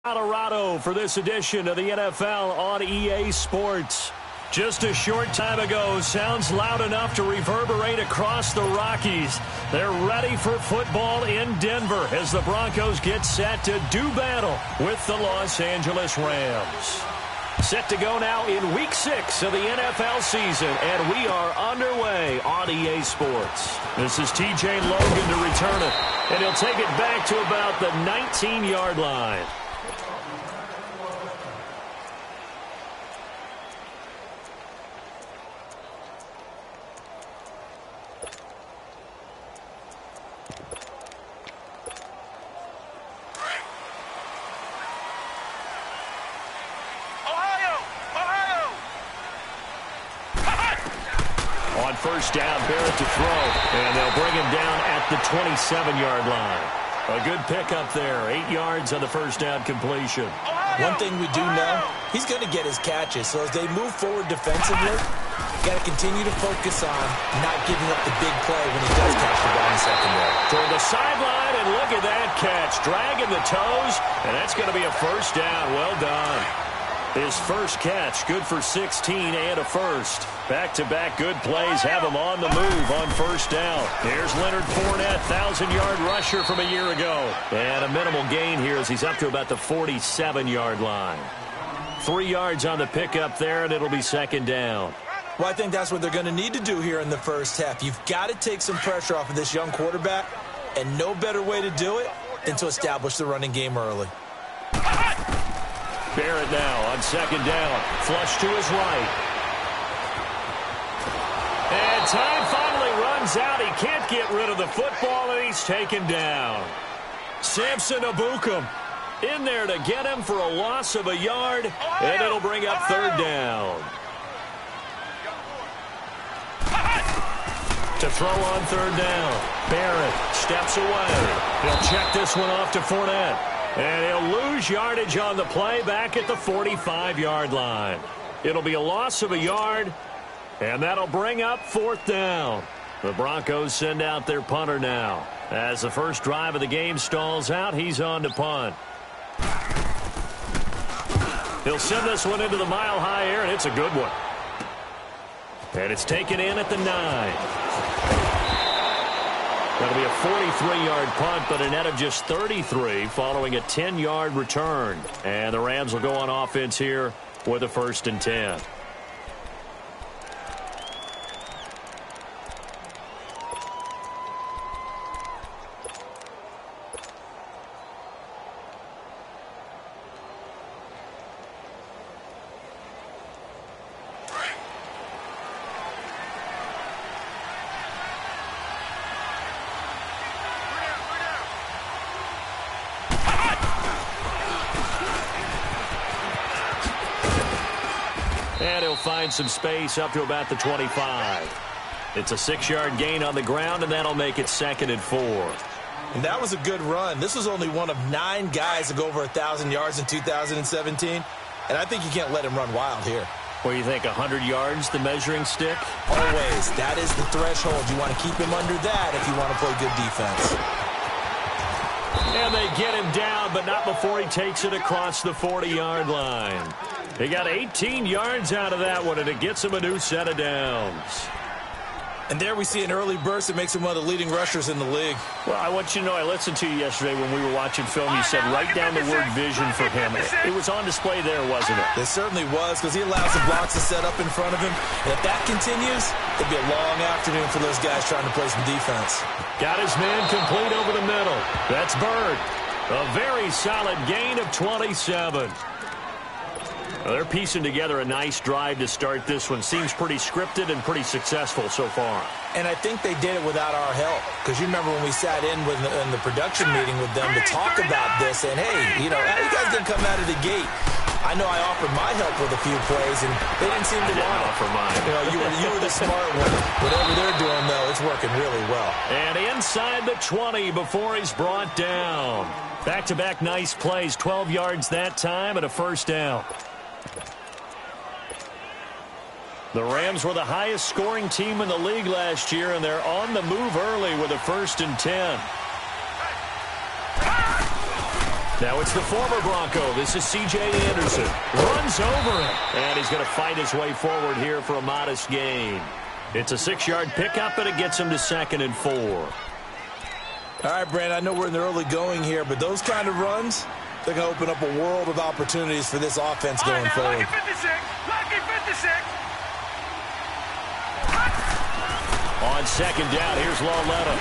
Colorado for this edition of the NFL on EA Sports. Just a short time ago, sounds loud enough to reverberate across the Rockies. They're ready for football in Denver as the Broncos get set to do battle with the Los Angeles Rams. Set to go now in Week 6 of the NFL season, and we are underway on EA Sports. This is TJ Logan to return it, and he'll take it back to about the 19-yard line. On first down, Barrett to throw, and they'll bring him down at the 27-yard line. A good pickup there, 8 yards on the first down completion. One thing we do know, he's going to get his catches. So as they move forward defensively, you got to continue to focus on not giving up the big play when he does catch the ball in the secondary. Toward the sideline, and look at that catch, dragging the toes, and that's going to be a first down. Well done. His first catch, good for 16 and a first. Back-to-back good plays have him on the move on first down. Here's Leonard Fournette, 1,000-yard rusher from a year ago. And a minimal gain here as he's up to about the 47-yard line. 3 yards on the pickup there, and it'll be second down. Well, I think that's what they're going to need to do here in the first half. You've got to take some pressure off of this young quarterback, and no better way to do it than to establish the running game early. Barrett now on second down. Flush to his right. And time finally runs out. He can't get rid of the football, and he's taken down. Samson Abukum in there to get him for a loss of a yard, and it'll bring up third down. To throw on third down. Barrett steps away. He'll check this one off to Fournette. And he'll lose yardage on the play back at the 45-yard line. It'll be a loss of a yard, and that'll bring up fourth down. The Broncos send out their punter now. As the first drive of the game stalls out, he's on to punt. He'll send this one into the mile-high air, and it's a good one. And it's taken in at the 9. That'll be a 43-yard punt, but a net of just 33 following a 10-yard return. And the Rams will go on offense here with a 1st and 10. And he'll find some space up to about the 25. It's a 6-yard gain on the ground, and that'll make it 2nd and 4. And that was a good run. This was only one of 9 guys to go over 1,000 yards in 2017. And I think you can't let him run wild here. What do you think, 100 yards, the measuring stick? Always. That is the threshold. You want to keep him under that if you want to play good defense. And they get him down, but not before he takes it across the 40-yard line. He got 18 yards out of that one, and it gets him a new set of downs. And there we see an early burst that makes him one of the leading rushers in the league. Well, I want you to know, I listened to you yesterday when we were watching film. You said write down the word vision for him. It was on display there, wasn't it? It certainly was, because he allows the blocks to set up in front of him. And if that continues, it'll be a long afternoon for those guys trying to play some defense. Got his man complete over the middle. That's Bird. A very solid gain of 27. Well, they're piecing together a nice drive to start this one. Seems pretty scripted and pretty successful so far. And I think they did it without our help. Because you remember when we sat in the production meeting with them to talk about this. And, hey, you know, how you guys didn't come out of the gate? I know I offered my help with a few plays, and they didn't seem to want it. Offer mine. You know, you were the smart one. Whatever they're doing, though, it's working really well. And inside the 20 before he's brought down. Back-to-back nice plays, 12 yards that time and a first down. The Rams were the highest scoring team in the league last year, and they're on the move early with a 1st and 10. Now it's the former Bronco. This is C.J. Anderson. Runs over him. And he's going to fight his way forward here for a modest gain. It's a 6-yard pickup, and it gets him to 2nd and 4. All right, Brandon, I know we're in the early going here, but those kind of runs, they're going to open up a world of opportunities for this offense going forward. Lucky 56. Lucky 56. On 2nd down, here's Lauletta.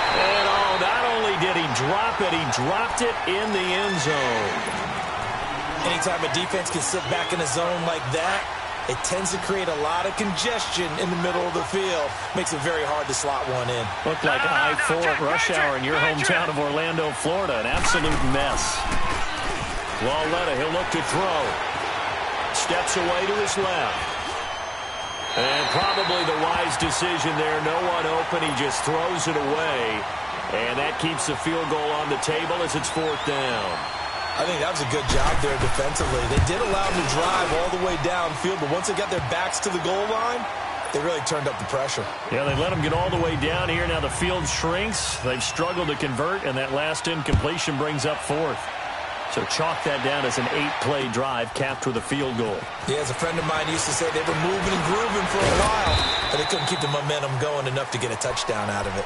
And not only did he drop it, he dropped it in the end zone. Anytime a defense can sit back in a zone like that, it tends to create a lot of congestion in the middle of the field. Makes it very hard to slot one in. Looked like I-4 at rush hour in your hometown of Orlando, Florida. An absolute mess. Lauletta, he'll look to throw. Steps away to his left. And probably the wise decision there. No one open. He just throws it away. And that keeps the field goal on the table as it's 4th down. I think that was a good job there defensively. They did allow them to drive all the way downfield, but once they got their backs to the goal line, they really turned up the pressure. Yeah, they let them get all the way down here. Now the field shrinks. They've struggled to convert, and that last incompletion brings up 4th. So chalk that down as an 8-play drive capped with a field goal. Yeah, as a friend of mine used to say, they were moving and grooving for a while, but they couldn't keep the momentum going enough to get a touchdown out of it.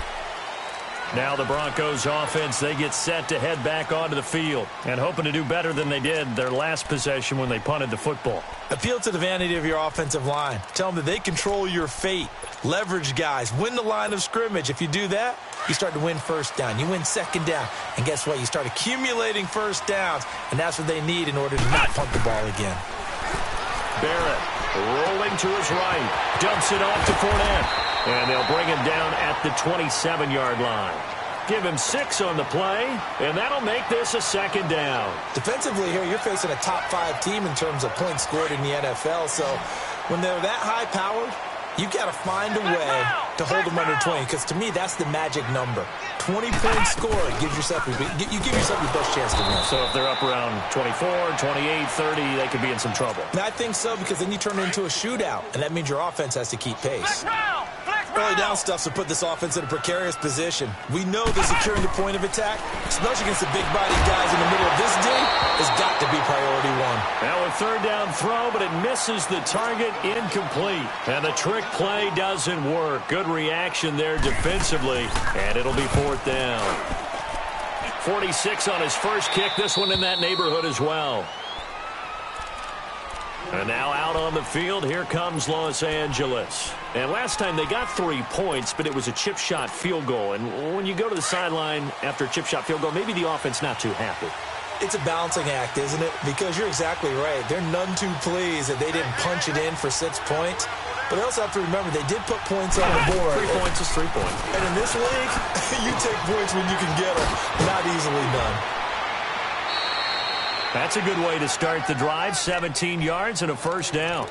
Now the Broncos offense, they get set to head back onto the field and hoping to do better than they did their last possession when they punted the football. Appeal to the vanity of your offensive line. Tell them that they control your fate. Leverage guys. Win the line of scrimmage. If you do that, you start to win 1st down. You win 2nd down. And guess what? You start accumulating 1st downs, and that's what they need in order to not punt the ball again. Barrett rolling to his right. Dumps it off to Fournette. And they'll bring him down at the 27-yard line. Give him 6 on the play, and that'll make this a 2nd down. Defensively here, you're facing a top 5 team in terms of points scored in the NFL. So when they're that high-powered, you got to find a way to hold them under 20, because to me, that's the magic number. 20 points scored gives yourself you give yourself your best chance to win. So if they're up around 24, 28, 30, they could be in some trouble. And I think so, because then you turn it into a shootout, and that means your offense has to keep pace. Early down stuff to put this offense in a precarious position. We know that securing the point of attack, especially against the big-bodied guys in the middle of this D, has got to be priority 1. Now a 3rd down throw, but it misses the target, incomplete. And the trick play doesn't work. Good reaction there defensively, and it'll be 4th down. 46 on his first kick. This one in that neighborhood as well. And now out on the field, here comes Los Angeles. And last time they got 3 points, but it was a chip shot field goal. And when you go to the sideline after a chip shot field goal, maybe the offense not too happy. It's a balancing act, isn't it? Because you're exactly right. They're none too pleased that they didn't punch it in for 6 points. But they also have to remember they did put points on the board. 3 points is 3 points. And in this league, you take points when you can get them. Not easily done. That's a good way to start the drive. 17 yards and a 1st down.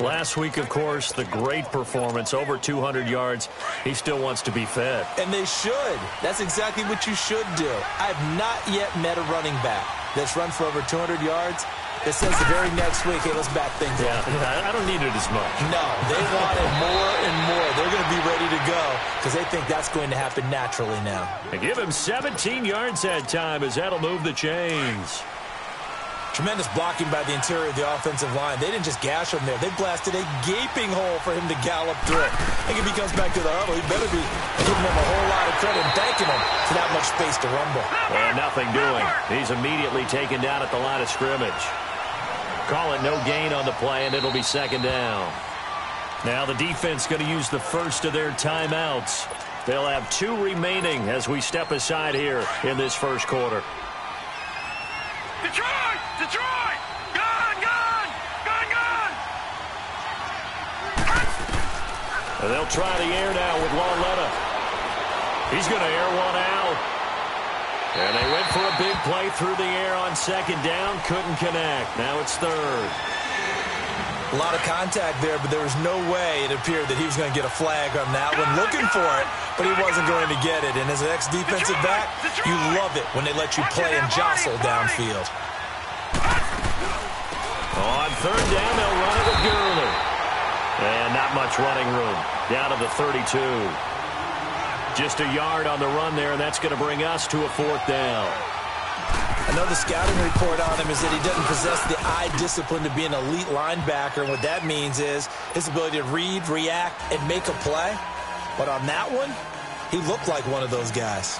Last week, of course, the great performance, over 200 yards. He still wants to be fed. And they should. That's exactly what you should do. I have not yet met a running back that's run for over 200 yards that says the very next week, hey, let's back things up. Yeah, I don't need it as much. No, they want it more and more. They're going to be ready to go because they think that's going to happen naturally now. And give him 17 yards that time as that'll move the chains. Tremendous blocking by the interior of the offensive line. They didn't just gash him there. They blasted a gaping hole for him to gallop through. I think if he comes back to the huddle, he better be giving them a whole lot of credit and thanking them for that much space to rumble. Well, nothing doing. He's immediately taken down at the line of scrimmage. Call it no gain on the play, and it'll be 2nd down. Now the defense going to use the first of their timeouts. They'll have 2 remaining as we step aside here in this first quarter. Detroit! Detroit! Gun! Gun! Gun! Gun! And they'll try the air now with Lauletta. He's going to air one out. And they went for a big play through the air on 2nd down. Couldn't connect. Now it's 3rd. A lot of contact there, but there was no way it appeared that he was going to get a flag on that one. Looking for it, but he wasn't going to get it. And as an ex-defensive back, you love it when they let you play and jostle downfield. On 3rd down, they'll run it with Gurley. And not much running room. Down to the 32. Just a yard on the run there, and that's going to bring us to a 4th down. I know the scouting report on him is that he doesn't possess the eye discipline to be an elite linebacker, and what that means is his ability to read, react, and make a play. But on that one, he looked like one of those guys.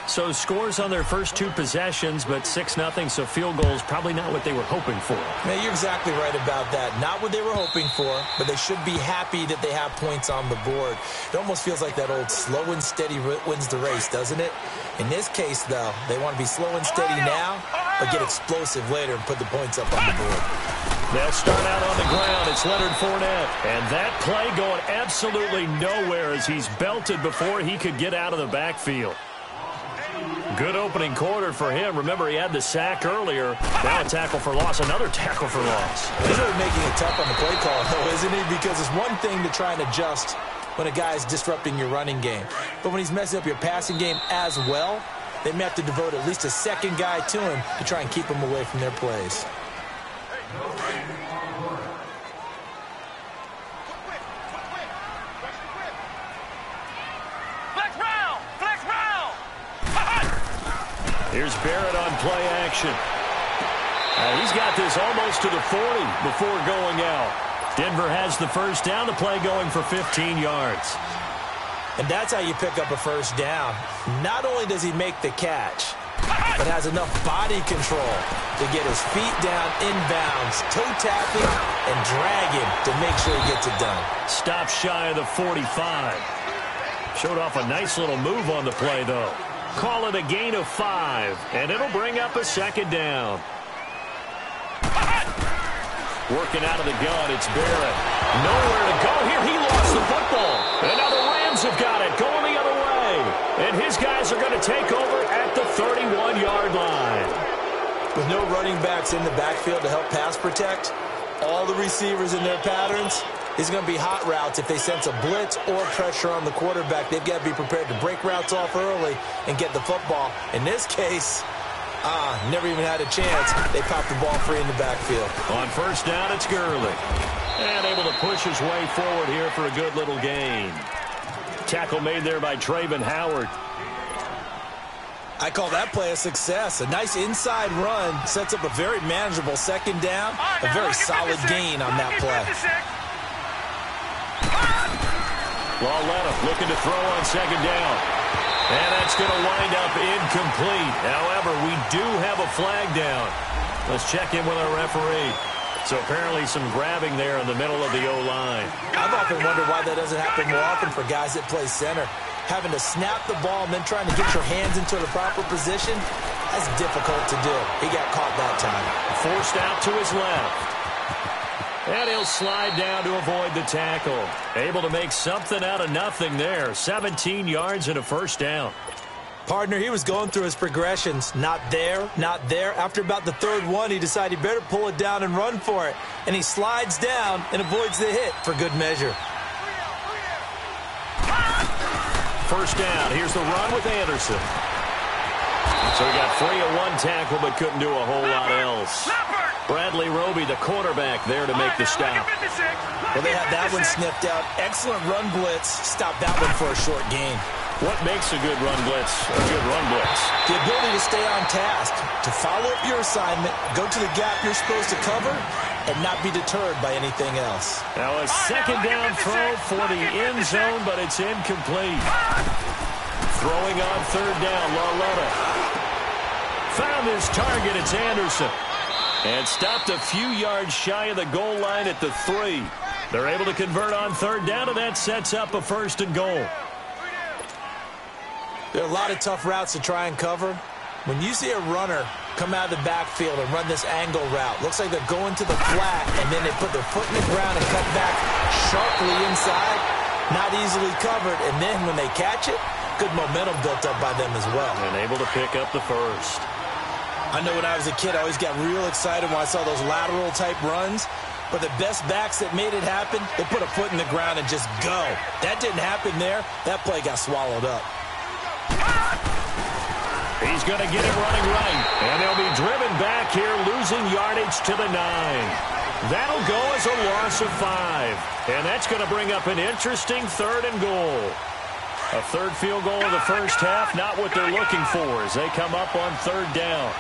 So scores on their first 2 possessions, but 6-0, so field goals probably not what they were hoping for. Yeah, you're exactly right about that. Not what they were hoping for, but they should be happy that they have points on the board. It almost feels like that old slow and steady wins the race, doesn't it? In this case, though, they want to be slow and steady now, but get explosive later and put the points up on the board. They'll start out on the ground. It's Leonard Fournette. And that play going absolutely nowhere as he's belted before he could get out of the backfield. Good opening quarter for him. Remember, he had the sack earlier. Now a tackle for loss, another tackle for loss. He's really making it tough on the play call, though, isn't he? Because it's one thing to try and adjust when a guy is disrupting your running game. But when he's messing up your passing game as well, they may have to devote at least a second guy to him to try and keep him away from their plays. Here's Barrett on play action. He's got this almost to the 40 before going out. Denver has the first down. The play going for 15 yards. And that's how you pick up a first down. Not only does he make the catch, but has enough body control to get his feet down inbounds, toe tapping, and dragging to make sure he gets it done. Stop shy of the 45. Showed off a nice little move on the play, though. Call it a gain of 5, and it'll bring up a second down. Working out of the gun, it's Barrett. Nowhere to go here. He lost the football. And now the Rams have got it, going the other way. And his guys are going to take over at the 31-yard line. With no running backs in the backfield to help pass protect, all the receivers in their patterns, it's going to be hot routes if they sense a blitz or pressure on the quarterback. They've got to be prepared to break routes off early and get the football. In this case, never even had a chance. They popped the ball free in the backfield. On first down, it's Gurley. And able to push his way forward here for a good little gain. Tackle made there by Travon Howard. I call that play a success. A nice inside run sets up a very manageable second down. A very solid gain on that play. Lauletta looking to throw on second down. And that's going to wind up incomplete. However, we do have a flag down. Let's check in with our referee. So apparently some grabbing there in the middle of the O-line. I've often wondered why that doesn't happen more often for guys that play center. Having to snap the ball and then trying to get your hands into the proper position, that's difficult to do. He got caught that time. Forced out to his left. And he'll slide down to avoid the tackle. Able to make something out of nothing there. 17 yards and a first down. Partner, he was going through his progressions. Not there, not there. After about the third one, he decided he better pull it down and run for it. And he slides down and avoids the hit for good measure. First down. Here's the run with Anderson. So he got free of one tackle but couldn't do a whole lot else. Bradley Roby, the quarterback, there to make the stop. Well, they had that one sniffed out. Excellent run blitz. Stopped that one for a short gain. What makes a good run blitz a good run blitz? The ability to stay on task, to follow up your assignment, go to the gap you're supposed to cover, and not be deterred by anything else. Now a second down throw for the end zone, but it's incomplete. Throwing on third down, Lauletta. Found his target, it's Anderson. And stopped a few yards shy of the goal line at the 3. They're able to convert on third down, and that sets up a first and goal. There are a lot of tough routes to try and cover. When you see a runner come out of the backfield and run this angle route, looks like they're going to the flat, and then they put their foot in the ground and cut back sharply inside, not easily covered, and then when they catch it, good momentum built up by them as well. And able to pick up the first. I know when I was a kid, I always got real excited when I saw those lateral-type runs. But the best backs that made it happen, they put a foot in the ground and just go. That didn't happen there. That play got swallowed up. He's going to get it running right. And they'll be driven back here, losing yardage to the 9. That'll go as a loss of 5. And that's going to bring up an interesting third and goal. A third field goal of the first half, not what they're looking for as they come up on third down.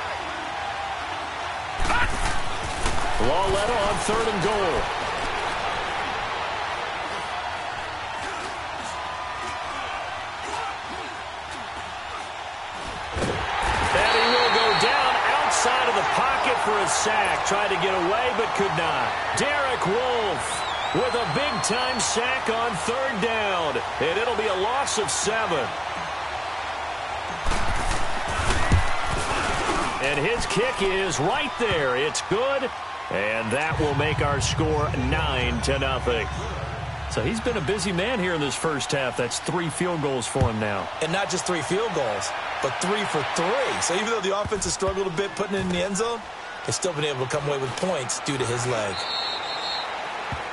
Lauletta on 3rd and goal. And he will go down outside of the pocket for a sack. Tried to get away, but could not. Derek Wolfe with a big-time sack on 3rd down. And it'll be a loss of 7. And his kick is right there. It's good. And that will make our score 9-0. So he's been a busy man here in this first half. That's 3 field goals for him now. And not just 3 field goals, but 3 for 3. So even though the offense has struggled a bit putting it in the end zone, they've still been able to come away with points due to his leg.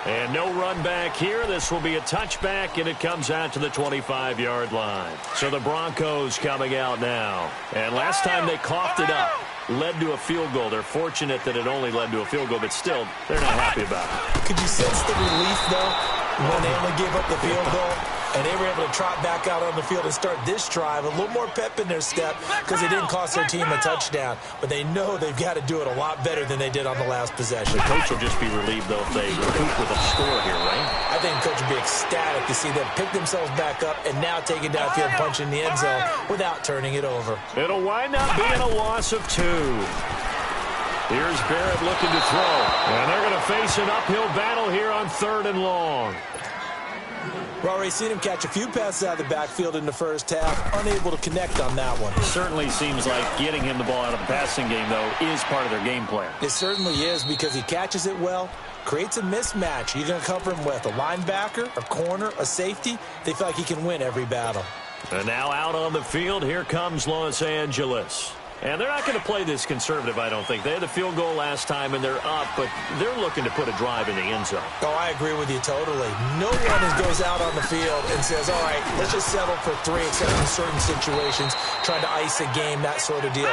And no run back here. This will be a touchback, and it comes out to the 25-yard line. So the Broncos coming out now. And last time they coughed it up, led to a field goal. They're fortunate that it only led to a field goal, but still, they're not happy about it. Could you sense the relief, though, when they only gave up the field goal? And they were able to trot back out on the field and start this drive. A little more pep in their step because it didn't cost their team a touchdown. But they know they've got to do it a lot better than they did on the last possession. The coach will just be relieved, though, if they recoup with a score here, right? I think the coach will be ecstatic to see them pick themselves back up and now take it downfield, punch in the end zone without turning it over. It'll wind up being a loss of 2. Here's Barrett looking to throw. And they're going to face an uphill battle here on 3rd and long. We've already seen him catch a few passes out of the backfield in the first half, unable to connect on that one. Certainly seems like getting him the ball out of the passing game, though, is part of their game plan. It certainly is because he catches it well, creates a mismatch. You're going to cover him with a linebacker, a corner, a safety. They feel like he can win every battle. And now out on the field, here comes Los Angeles. And they're not going to play this conservative, I don't think. They had the field goal last time, and they're up, but they're looking to put a drive in the end zone. Oh, I agree with you totally. No one goes out on the field and says, all right, let's just settle for 3, except in certain situations, trying to ice a game, that sort of deal.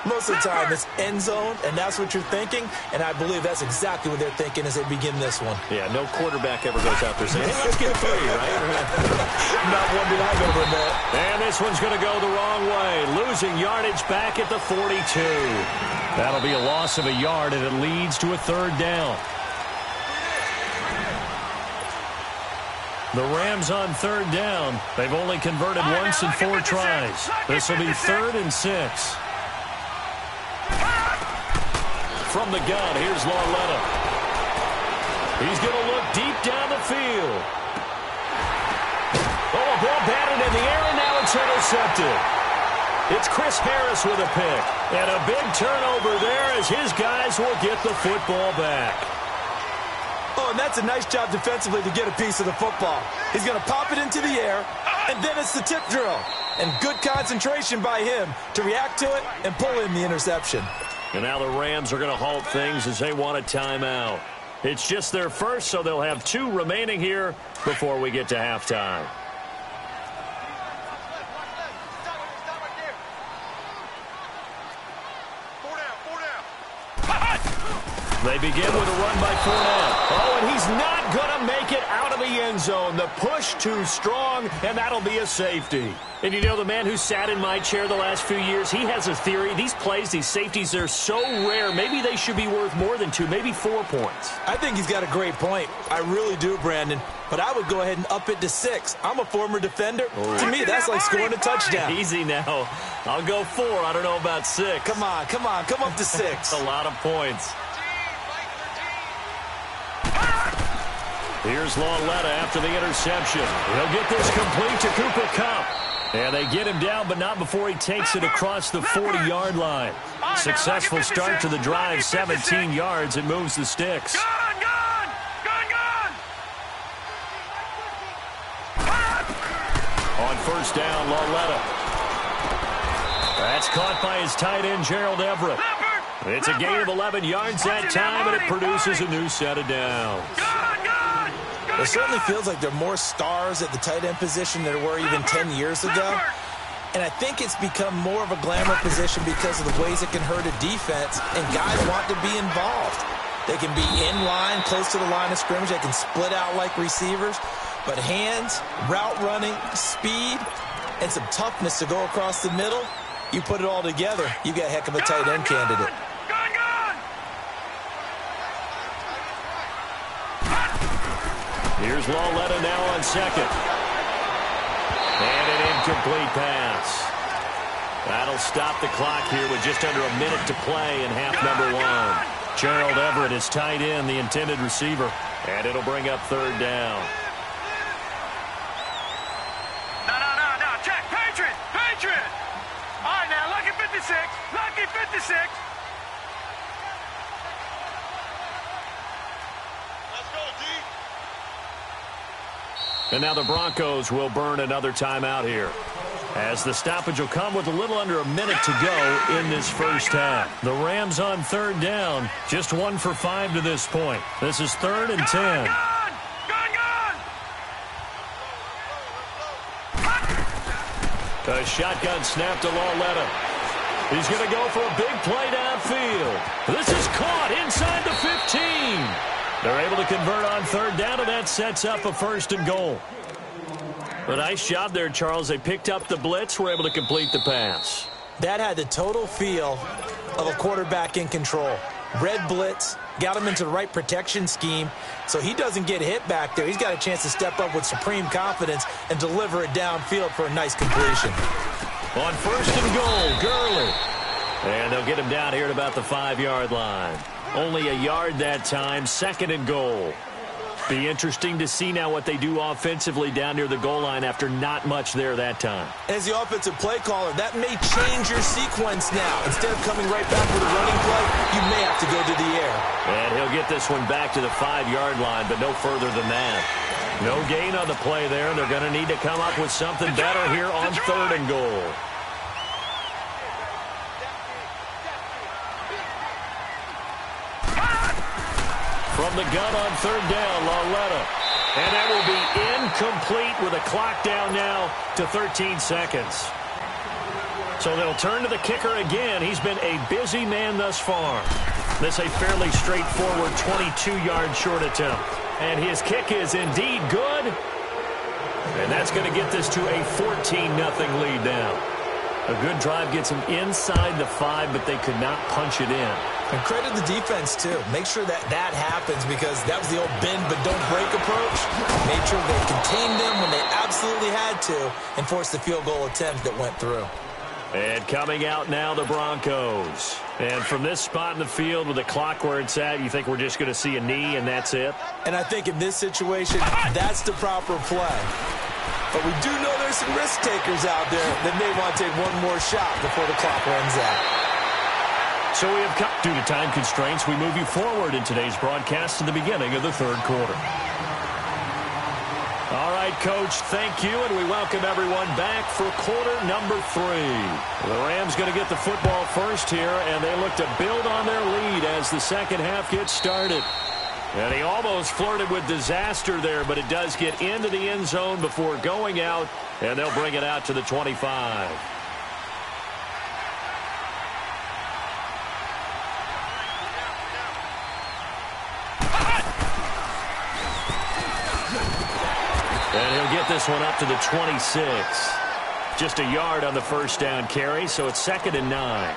Most of the time, it's end zone, and that's what you're thinking, and I believe that's exactly what they're thinking as they begin this one. Yeah, no quarterback ever goes out there saying, hey, let's get 3, right? Not one did I ever admit. And this one's going to go the wrong way. Losing yardage back at the 42. That'll be a loss of a yard, and it leads to a 3rd down. The Rams on 3rd down. They've only converted once in 4 tries. This will be 3rd and 6. From the gun, here's Lauletta. He's going to look deep down the field. Oh, a ball batted in the air, and now it's intercepted. It's Chris Harris with a pick. And a big turnover there as his guys will get the football back. Oh, and that's a nice job defensively to get a piece of the football. He's going to pop it into the air, and then it's the tip drill. And good concentration by him to react to it and pull in the interception. And now the Rams are going to halt things as they want a timeout. It's just their first, so they'll have 2 remaining here before we get to halftime. They begin with a run by Fournette. Oh, and he's not going to make it out of the end zone. The push too strong, and that'll be a safety. And you know, the man who sat in my chair the last few years, he has a theory. These plays, these safeties, they're so rare. Maybe they should be worth more than 2, maybe 4 points. I think he's got a great point. I really do, Brandon. But I would go ahead and up it to 6. I'm a former defender. Oh. To me, that's like scoring a touchdown. Easy now. I'll go 4. I don't know about 6. Come on. Come up to 6. That's a lot of points. Here's Lauletta after the interception. He'll get this complete to Cooper Kupp. And they get him down, but not before he takes it across the 40-yard line. Successful start to the drive, 17 yards, and moves the sticks. Gun! On first down, Lauletta. That's caught by his tight end, Gerald Everett. It's a gain of 11 yards that time, and it produces a new set of downs. It certainly feels like there are more stars at the tight end position than there were even 10 years ago. And I think it's become more of a glamour position because of the ways it can hurt a defense, and guys want to be involved. They can be in line, close to the line of scrimmage. They can split out like receivers. But hands, route running, speed, and some toughness to go across the middle, you put it all together, you got a heck of a tight end candidate. Here's Lauletta now on second. And an incomplete pass. That'll stop the clock here with just under a minute to play in half number one. Gerald Everett is tight end, the intended receiver. And it'll bring up third down. No. Check. Patriot. All right, now, lucky 56. Lucky 56. Let's go, D. And now the Broncos will burn another timeout here, as the stoppage will come with a little under a minute to go in this first half. The Rams on third down, just 1 for 5 to this point. This is 3rd and 10. Gone. A shotgun snap to Lauletta. He's going to go for a big play downfield. This is caught inside the 15. They're able to convert on third down, and that sets up a 1st and goal. A nice job there, Charles. They picked up the blitz, were able to complete the pass. That had the total feel of a quarterback in control. Red blitz, got him into the right protection scheme, so he doesn't get hit back there. He's got a chance to step up with supreme confidence and deliver it downfield for a nice completion. On 1st and goal, Gurley. And they'll get him down here at about the 5-yard line. Only a yard that time, 2nd and goal. Be interesting to see now what they do offensively down near the goal line after not much there that time. As the offensive play caller, that may change your sequence now. Instead of coming right back with a running play, you may have to go to the air. And he'll get this one back to the 5-yard line, but no further than that. No gain on the play there. They're going to need to come up with something better here on 3rd and goal. From the gun on 3rd down, Lauletta. And that will be incomplete with a clock down now to 13 seconds. So they'll turn to the kicker again. He's been a busy man thus far. This a fairly straightforward 22-yard short attempt. And his kick is indeed good. And that's going to get this to a 14-0 lead now. A good drive gets them inside the 5, but they could not punch it in. And credit the defense, too. Make sure that happens, because that was the old bend but don't break approach. Made sure they contained them when they absolutely had to and forced the field goal attempt that went through. And coming out now, the Broncos. And from this spot in the field with the clock where it's at, you think we're just going to see a knee and that's it? And I think in this situation, that's the proper play. But we do know there's some risk takers out there that may want to take one more shot before the clock runs out. So we have come, due to time constraints, we move you forward in today's broadcast to the beginning of the 3rd quarter. All right, Coach, thank you, and we welcome everyone back for quarter number 3. The Rams going to get the football first here, and they look to build on their lead as the second half gets started. And he almost flirted with disaster there, but it does get into the end zone before going out, and they'll bring it out to the 25. And he'll get this one up to the 26. Just a yard on the 1st down carry, so it's 2nd and 9.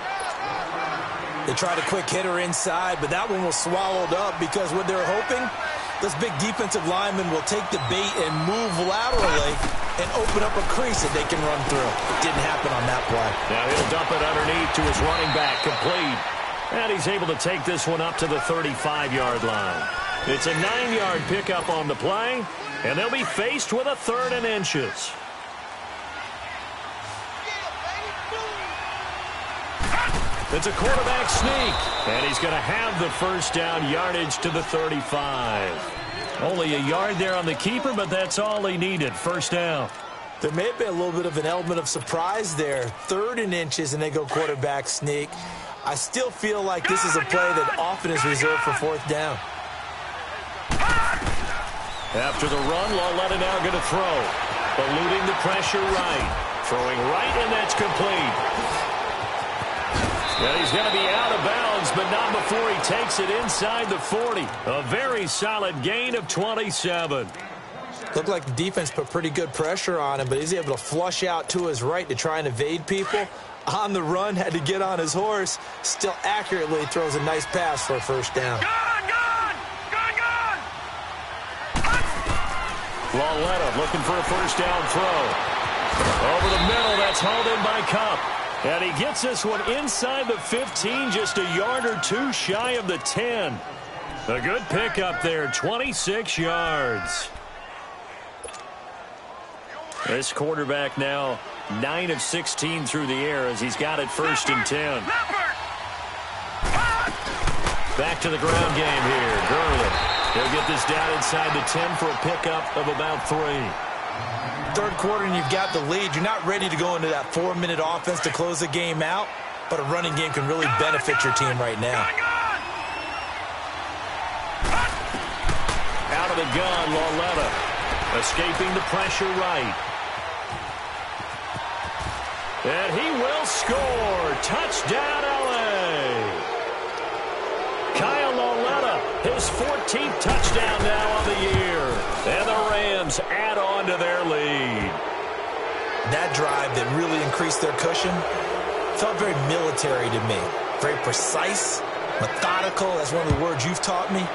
They tried a quick hitter inside, but that one was swallowed up because what they're hoping, this big defensive lineman will take the bait and move laterally and open up a crease that they can run through. It didn't happen on that play. Now he'll dump it underneath to his running back, complete. And he's able to take this one up to the 35-yard line. It's a 9-yard pickup on the play, and they'll be faced with a 3rd and inches. It's a quarterback sneak, and he's going to have the 1st down yardage to the 35. Only a yard there on the keeper, but that's all he needed. 1st down. There may have been a little bit of an element of surprise there. 3rd and inches, and they go quarterback sneak. I still feel like this is a play that often is reserved for 4th down. After the run, Lauletta now going to throw. Eluding the pressure right. Throwing right, and that's complete. And he's going to be out of bounds, but not before he takes it inside the 40. A very solid gain of 27. Looked like the defense put pretty good pressure on him, but he's able to flush out to his right to try and evade people. On the run, had to get on his horse. Still accurately throws a nice pass for a 1st down. Lauletta looking for a first down throw. Over the middle, that's hauled in by Cup. And he gets this one inside the 15, just a yard or two shy of the 10. A good pickup there, 26 yards. This quarterback now 9 of 16 through the air as he's got it first and 10. Back to the ground game here. Gurley. He'll get this down inside the 10 for a pickup of about 3. Third quarter and you've got the lead. You're not ready to go into that 4-minute offense to close the game out, but a running game can really benefit your team right now. Out of the gun, Lauletta. Escaping the pressure right. And he will score. Touchdown, L.A. Kyle Lauletta, his 14th touchdown now on the year. And the Rams add on to their lead. That drive that really increased their cushion felt very military to me. Very precise, methodical. That's one of the words you've taught me.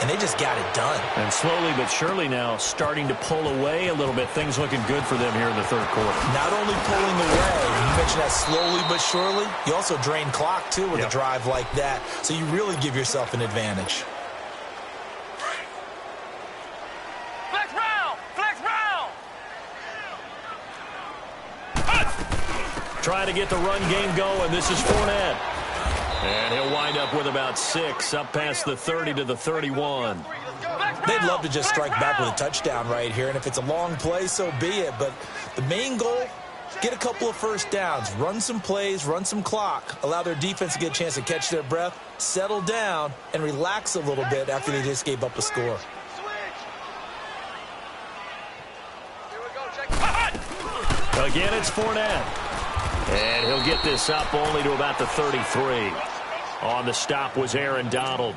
And they just got it done. And slowly but surely now starting to pull away a little bit. Things looking good for them here in the third quarter. Not only pulling away, you mentioned that slowly but surely, you also drain clock, too, with a drive like that. So you really give yourself an advantage. Flex round! Flex round! Trying to get the run game going. This is Fournette. And he'll wind up with about 6, up past the 30 to the 31. They'd love to just strike back with a touchdown right here, and if it's a long play, so be it. But the main goal, get a couple of first downs, run some plays, run some clock, allow their defense to get a chance to catch their breath, settle down, and relax a little bit after they just gave up a score. Again, it's Fournette. And he'll get this up only to about the 33. On the stop was Aaron Donald.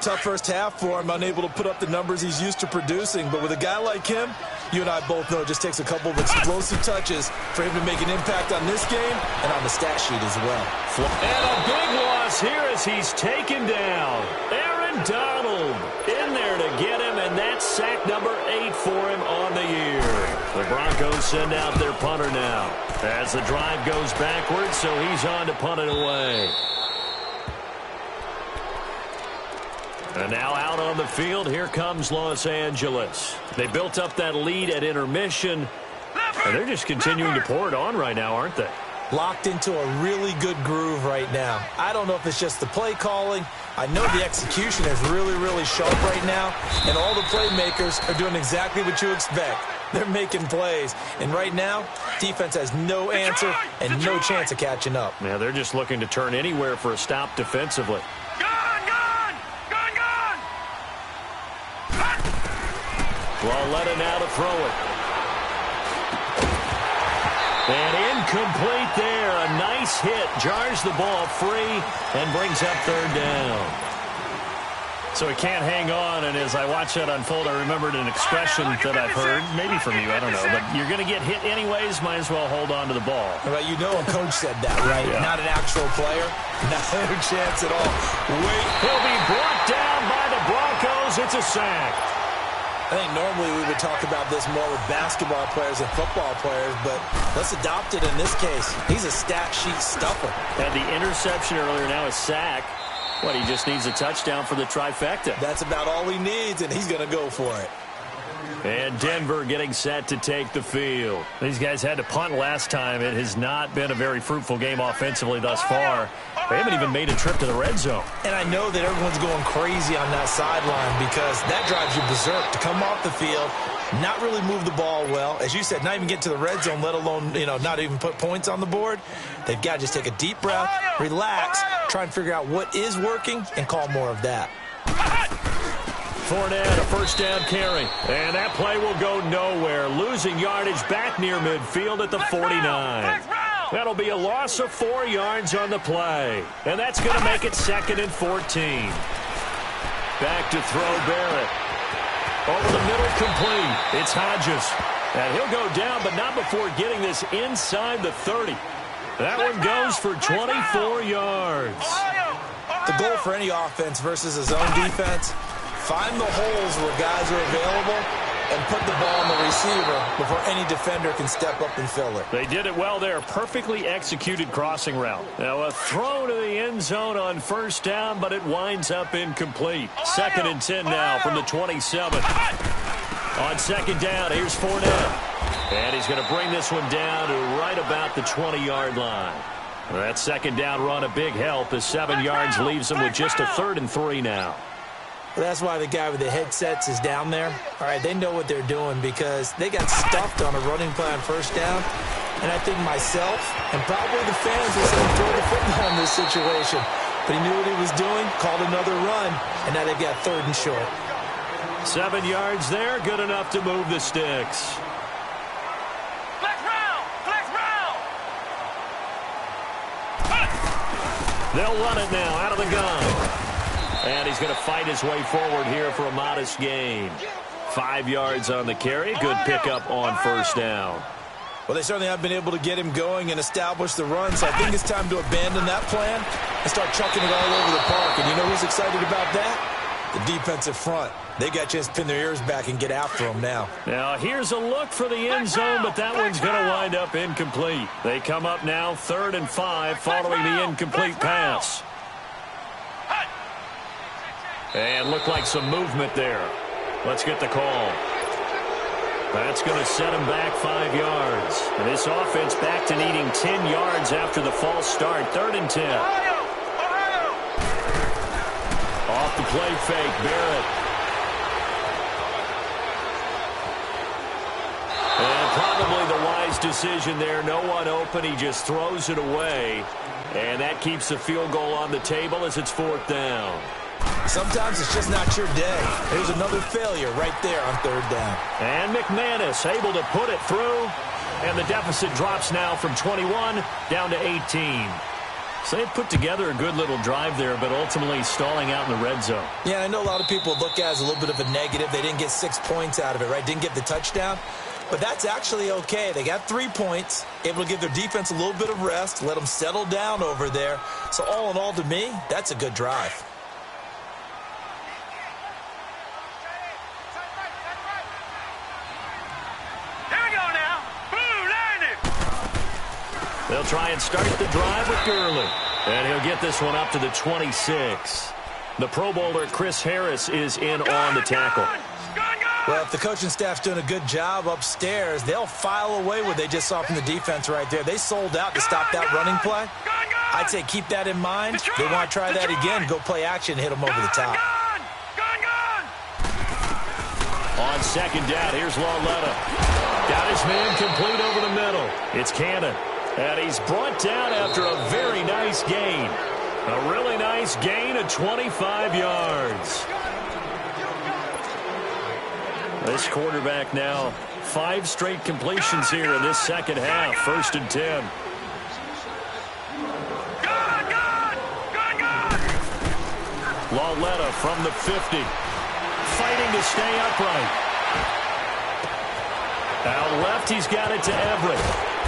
Tough first half for him, unable to put up the numbers he's used to producing. But with a guy like him, you and I both know it just takes a couple of explosive touches for him to make an impact on this game and on the stat sheet as well. And a big loss here as he's taken down. Aaron Donald in there to get him, and that's sack number 8 for him on the year. The Broncos send out their punter now as the drive goes backwards, so he's on to punt it away. And now out on the field, here comes Los Angeles. They built up that lead at intermission, and they're just continuing to pour it on right now, aren't they? Locked into a really good groove right now. I don't know if it's just the play calling. I know the execution is really, really sharp right now, and all the playmakers are doing exactly what you expect. They're making plays, and right now, defense has no answer and no chance of catching up. Yeah, they're just looking to turn anywhere for a stop defensively. Lauletta now to throw it. And incomplete there. A nice hit. Jars the ball free and brings up third down. So he can't hang on, and as I watch that unfold, I remembered an expression that I've heard, maybe from you, I don't know, but you're going to get hit anyways, might as well hold on to the ball. Well, you know a coach said that, right? Yeah. Not an actual player. No chance at all. Wait. He'll be brought down by the Broncos. It's a sack. I think normally we would talk about this more with basketball players and football players, but let's adopt it in this case. He's a stat sheet stuffer. Had the interception earlier, now a sack. What, he just needs a touchdown for the trifecta. That's about all he needs, and he's going to go for it. And Denver getting set to take the field. These guys had to punt last time. It has not been a very fruitful game offensively thus far. They haven't even made a trip to the red zone. And I know that everyone's going crazy on that sideline because that drives you berserk to come off the field, not really move the ball well. As you said, not even get to the red zone, let alone, not even put points on the board. They've got to just take a deep breath, relax, try and figure out what is working, and call more of that. Fournette, a first down carry. And that play will go nowhere. Losing yardage back near midfield at the 49. That'll be a loss of 4 yards on the play. And that's going to make it 2nd and 14. Back to throw Barrett. Over the middle, complete. It's Hodges. And he'll go down, but not before getting this inside the 30. That one goes for 24 yards. The goal for any offense versus a zone defense, find the holes where guys are available and put the ball on the receiver before any defender can step up and fill it. They did it well there. Perfectly executed crossing route. Now a throw to the end zone on first down, but it winds up incomplete. 2nd and 10 now from the 27. On 2nd down, here's Fournette. And he's going to bring this one down to right about the 20-yard line. That 2nd down run a big help as 7 yards leaves him with just a 3rd and 3 now. Well, that's why the guy with the headsets is down there. All right, they know what they're doing because they got stuffed on a running play on first down. And I think myself and probably the fans will say throw the football in this situation. But he knew what he was doing, called another run, and now they've got 3rd and short. 7 yards there, good enough to move the sticks. Flex round! Flex round! They'll run it now out of the gun. And he's going to fight his way forward here for a modest gain. 5 yards on the carry. Good pickup on first down. Well, they certainly have been able to get him going and establish the run, so I think it's time to abandon that plan and start chucking it all over the park. And you know who's excited about that? The defensive front. They got a chance to pin their ears back and get after him now. Now, here's a look for the end zone, but that one's going to wind up incomplete. They come up now 3rd and 5 following the incomplete pass. And looked like some movement there. Let's get the call. That's going to set him back 5 yards. And this offense back to needing 10 yards after the false start. 3rd and 10. Off the play fake, Barrett. And probably the wise decision there. No one open. He just throws it away. And that keeps the field goal on the table as it's 4th down. Sometimes it's just not your day. There's another failure right there on 3rd down. And McManus able to put it through. And the deficit drops now from 21 down to 18. So they put together a good little drive there, but ultimately stalling out in the red zone. Yeah, I know a lot of people look at it as a little bit of a negative. They didn't get 6 points out of it, right? Didn't get the touchdown. But that's actually okay. They got 3 points, able to give their defense a little bit of rest, let them settle down over there. So all in all, to me, that's a good drive. They'll try and start the drive with Gurley. And he'll get this one up to the 26. The Pro Bowler Chris Harris is in on the tackle. Well, if the coaching staff's doing a good job upstairs, they'll file away what they just saw from the defense right there. They sold out to stop that running play. I'd say keep that in mind. They want to try that again. Go play action, hit them over the top. On 2nd down, here's Lauletta. Got his man complete over the middle. It's Cannon. And he's brought down after a very nice gain. A really nice gain of 25 yards. This quarterback now 5 straight completions here in this second half. 1st and 10. Lauletta from the 50. Fighting to stay upright. Out left, he's got it to Everett.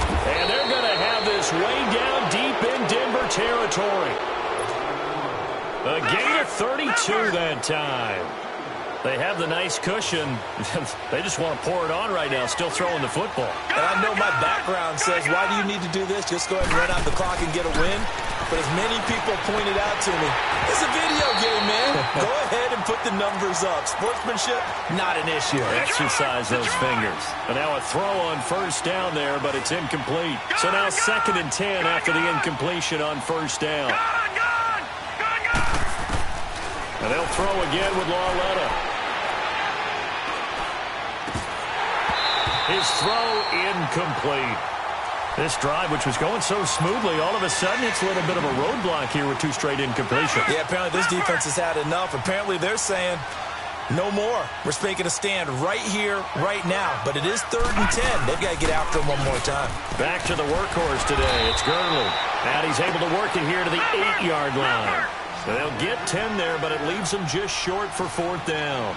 And they're going to have this way down deep in Denver territory. A gain of 32 that time. They have the nice cushion. They just want to pour it on right now, still throwing the football. And I know my background says, why do you need to do this? Just go ahead and run out the clock and get a win. But as many people pointed out to me, it's a video game, man. Go ahead and put the numbers up. Sportsmanship, not an issue. Exercise those fingers. And now a throw on first down there, but it's incomplete. So now 2nd and 10 after the incompletion on first down. And they'll throw again with Lauletta. His throw incomplete. This drive, which was going so smoothly, all of a sudden it's a little bit of a roadblock here with 2 straight incompletions. Yeah, apparently this defense has had enough. Apparently they're saying, no more. We're making a stand right here, right now. But it is 3rd and 10. They've got to get after him one more time. Back to the workhorse today. It's Gurley. And he's able to work it here to the 8-yard line. So they'll get 10 there, but it leaves them just short for 4th down.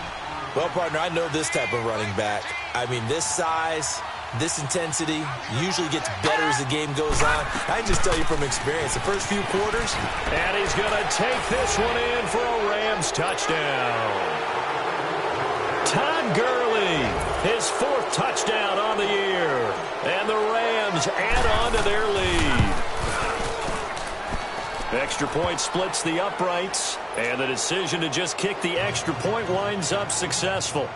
Well, partner, I know this type of running back. I mean, this size, this intensity usually gets better as the game goes on. I can just tell you from experience, the first few quarters. And he's going to take this one in for a Rams touchdown. Todd Gurley, his 4th touchdown on the year. And the Rams add on to their lead. Extra point splits the uprights, and the decision to just kick the extra point winds up successful.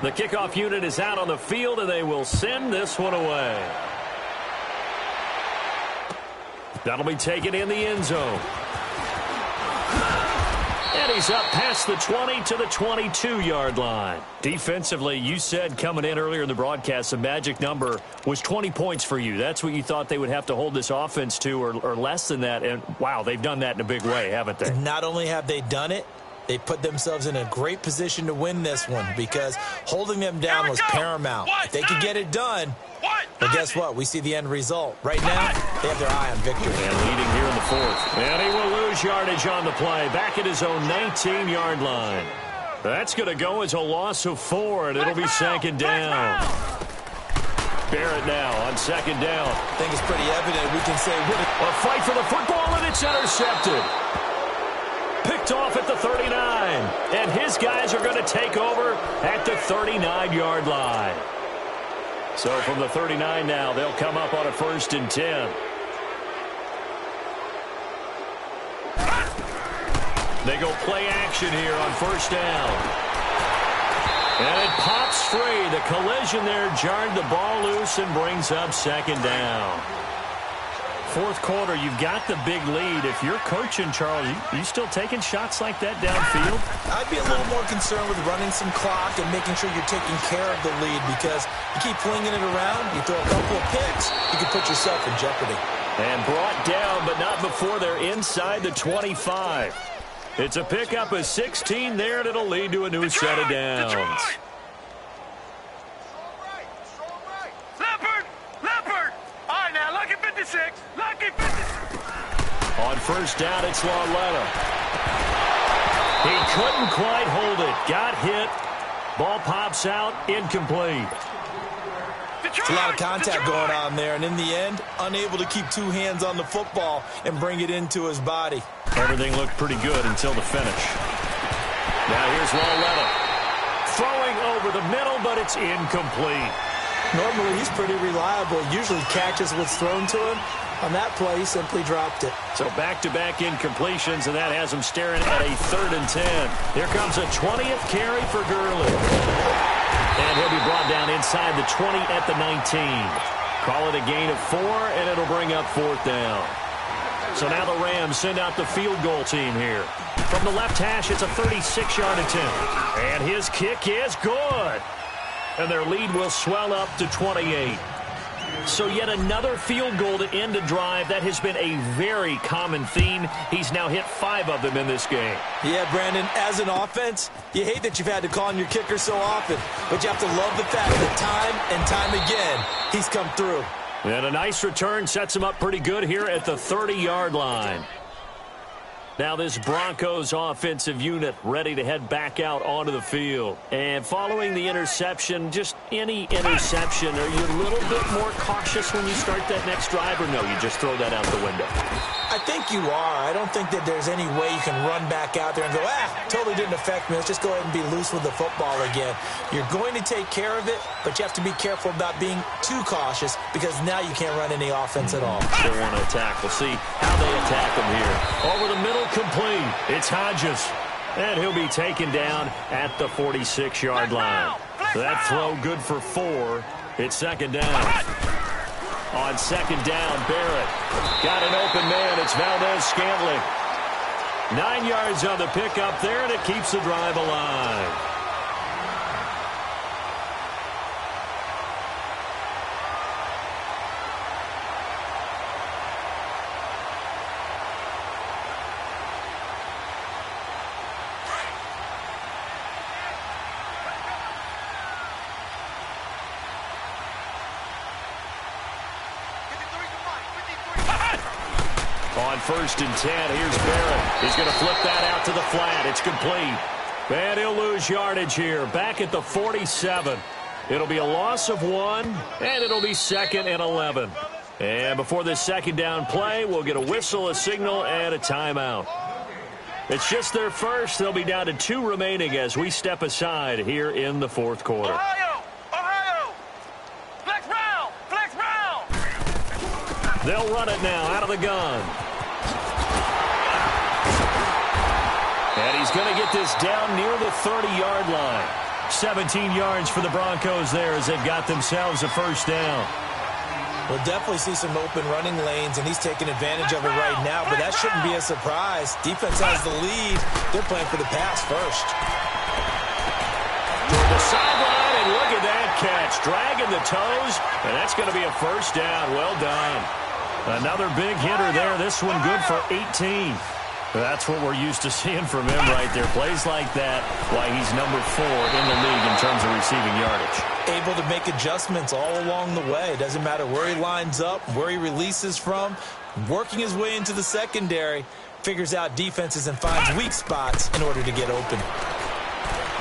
The kickoff unit is out on the field, and they will send this one away. That'll be taken in the end zone. And he's up past the 20 to the 22-yard line. Defensively, you said coming in earlier in the broadcast, the magic number was 20 points for you. That's what you thought they would have to hold this offense to, or less than that. And, wow, they've done that in a big way, haven't they? Not only have they done it, they put themselves in a great position to win this one because holding them down was paramount. If they could get it done, but guess what? We see the end result. Right now, they have their eye on victory. And leading here in the 4th. And he will lose yardage on the play. Back at his own 19-yard line. That's going to go as a loss of 4, and it'll be 2nd down. Barrett now on 2nd down. I think it's pretty evident we can say a fight for the football, and it's intercepted. Picked off at the 39. And his guys are going to take over at the 39-yard line. So from the 39 now, they'll come up on a 1st and 10. They go play action here on 1st down. And it pops free. The collision there jarred the ball loose and brings up 2nd down. 4th quarter, you've got the big lead. If you're coaching, Charles, you still taking shots like that downfield? I'd be a little more concerned with running some clock and making sure you're taking care of the lead because you keep flinging it around, you throw a couple of picks, you can put yourself in jeopardy. And brought down, but not before they're inside the 25. It's a pickup of 16 there, and it'll lead to a new set of downs. Leopard! All right, now, lucky 56. Lucky 56. On 1st down, it's Lauletta. He couldn't quite hold it. Got hit. Ball pops out. Incomplete. It's a lot of contact going on there, and in the end, unable to keep 2 hands on the football and bring it into his body. Everything looked pretty good until the finish. Now here's Lauletta. Throwing over the middle, but it's incomplete. Normally, he's pretty reliable. Usually catches what's thrown to him. On that play, he simply dropped it. So back-to-back incompletions, and that has him staring at a 3rd and 10. Here comes a 20th carry for Gurley. And he'll be brought down inside the 20 at the 19. Call it a gain of 4, and it'll bring up 4th down. So now the Rams send out the field goal team here. From the left hash, it's a 36-yard attempt. And his kick is good. And their lead will swell up to 28. So yet another field goal to end a drive. That has been a very common theme. He's now hit 5 of them in this game. Yeah, Brandon, as an offense, you hate that you've had to call on your kicker so often. But you have to love the fact that time and time again, he's come through. And a nice return sets him up pretty good here at the 30-yard line. Now this Broncos offensive unit ready to head back out onto the field. And following the interception, just any interception, are you a little bit more cautious when you start that next drive, or no, you just throw that out the window? I think you are. I don't think that there's any way you can run back out there and go, totally didn't affect me. Let's just go ahead and be loose with the football again. You're going to take care of it, but you have to be careful about being too cautious because now you can't run any offense at all. They want to attack. We'll see how they attack them here. Over the middle, complete. It's Hodges. And he'll be taken down at the 46-yard line. That throw good for 4. It's 2nd down. On 2nd down, Barrett. Got an open man. It's Valdez-Scantling. 9 yards on the pickup there, and it keeps the drive alive. On 1st and 10, here's Barrett. He's going to flip that out to the flat. It's complete. And he'll lose yardage here. Back at the 47. It'll be a loss of 1, and it'll be 2nd and 11. And before this 2nd down play, we'll get a whistle, a signal, and a timeout. It's just their first. They'll be down to 2 remaining as we step aside here in the fourth quarter. Ohio! Ohio! Flex round! Flex round! They'll run it now out of the gun. And he's going to get this down near the 30-yard line. 17 yards for the Broncos there as they've got themselves a first down. We'll definitely see some open running lanes, and he's taking advantage of it right now, but that shouldn't be a surprise. Defense has the lead. They're playing for the pass first. Toward the sideline, and look at that catch. Dragging the toes, and that's going to be a first down. Well done. Another big hitter there. This one good for 18. That's what we're used to seeing from him right there. Plays like that, why he's number 4 in the league in terms of receiving yardage. Able to make adjustments all along the way. Doesn't matter where he lines up, where he releases from. Working his way into the secondary. Figures out defenses and finds weak spots in order to get open.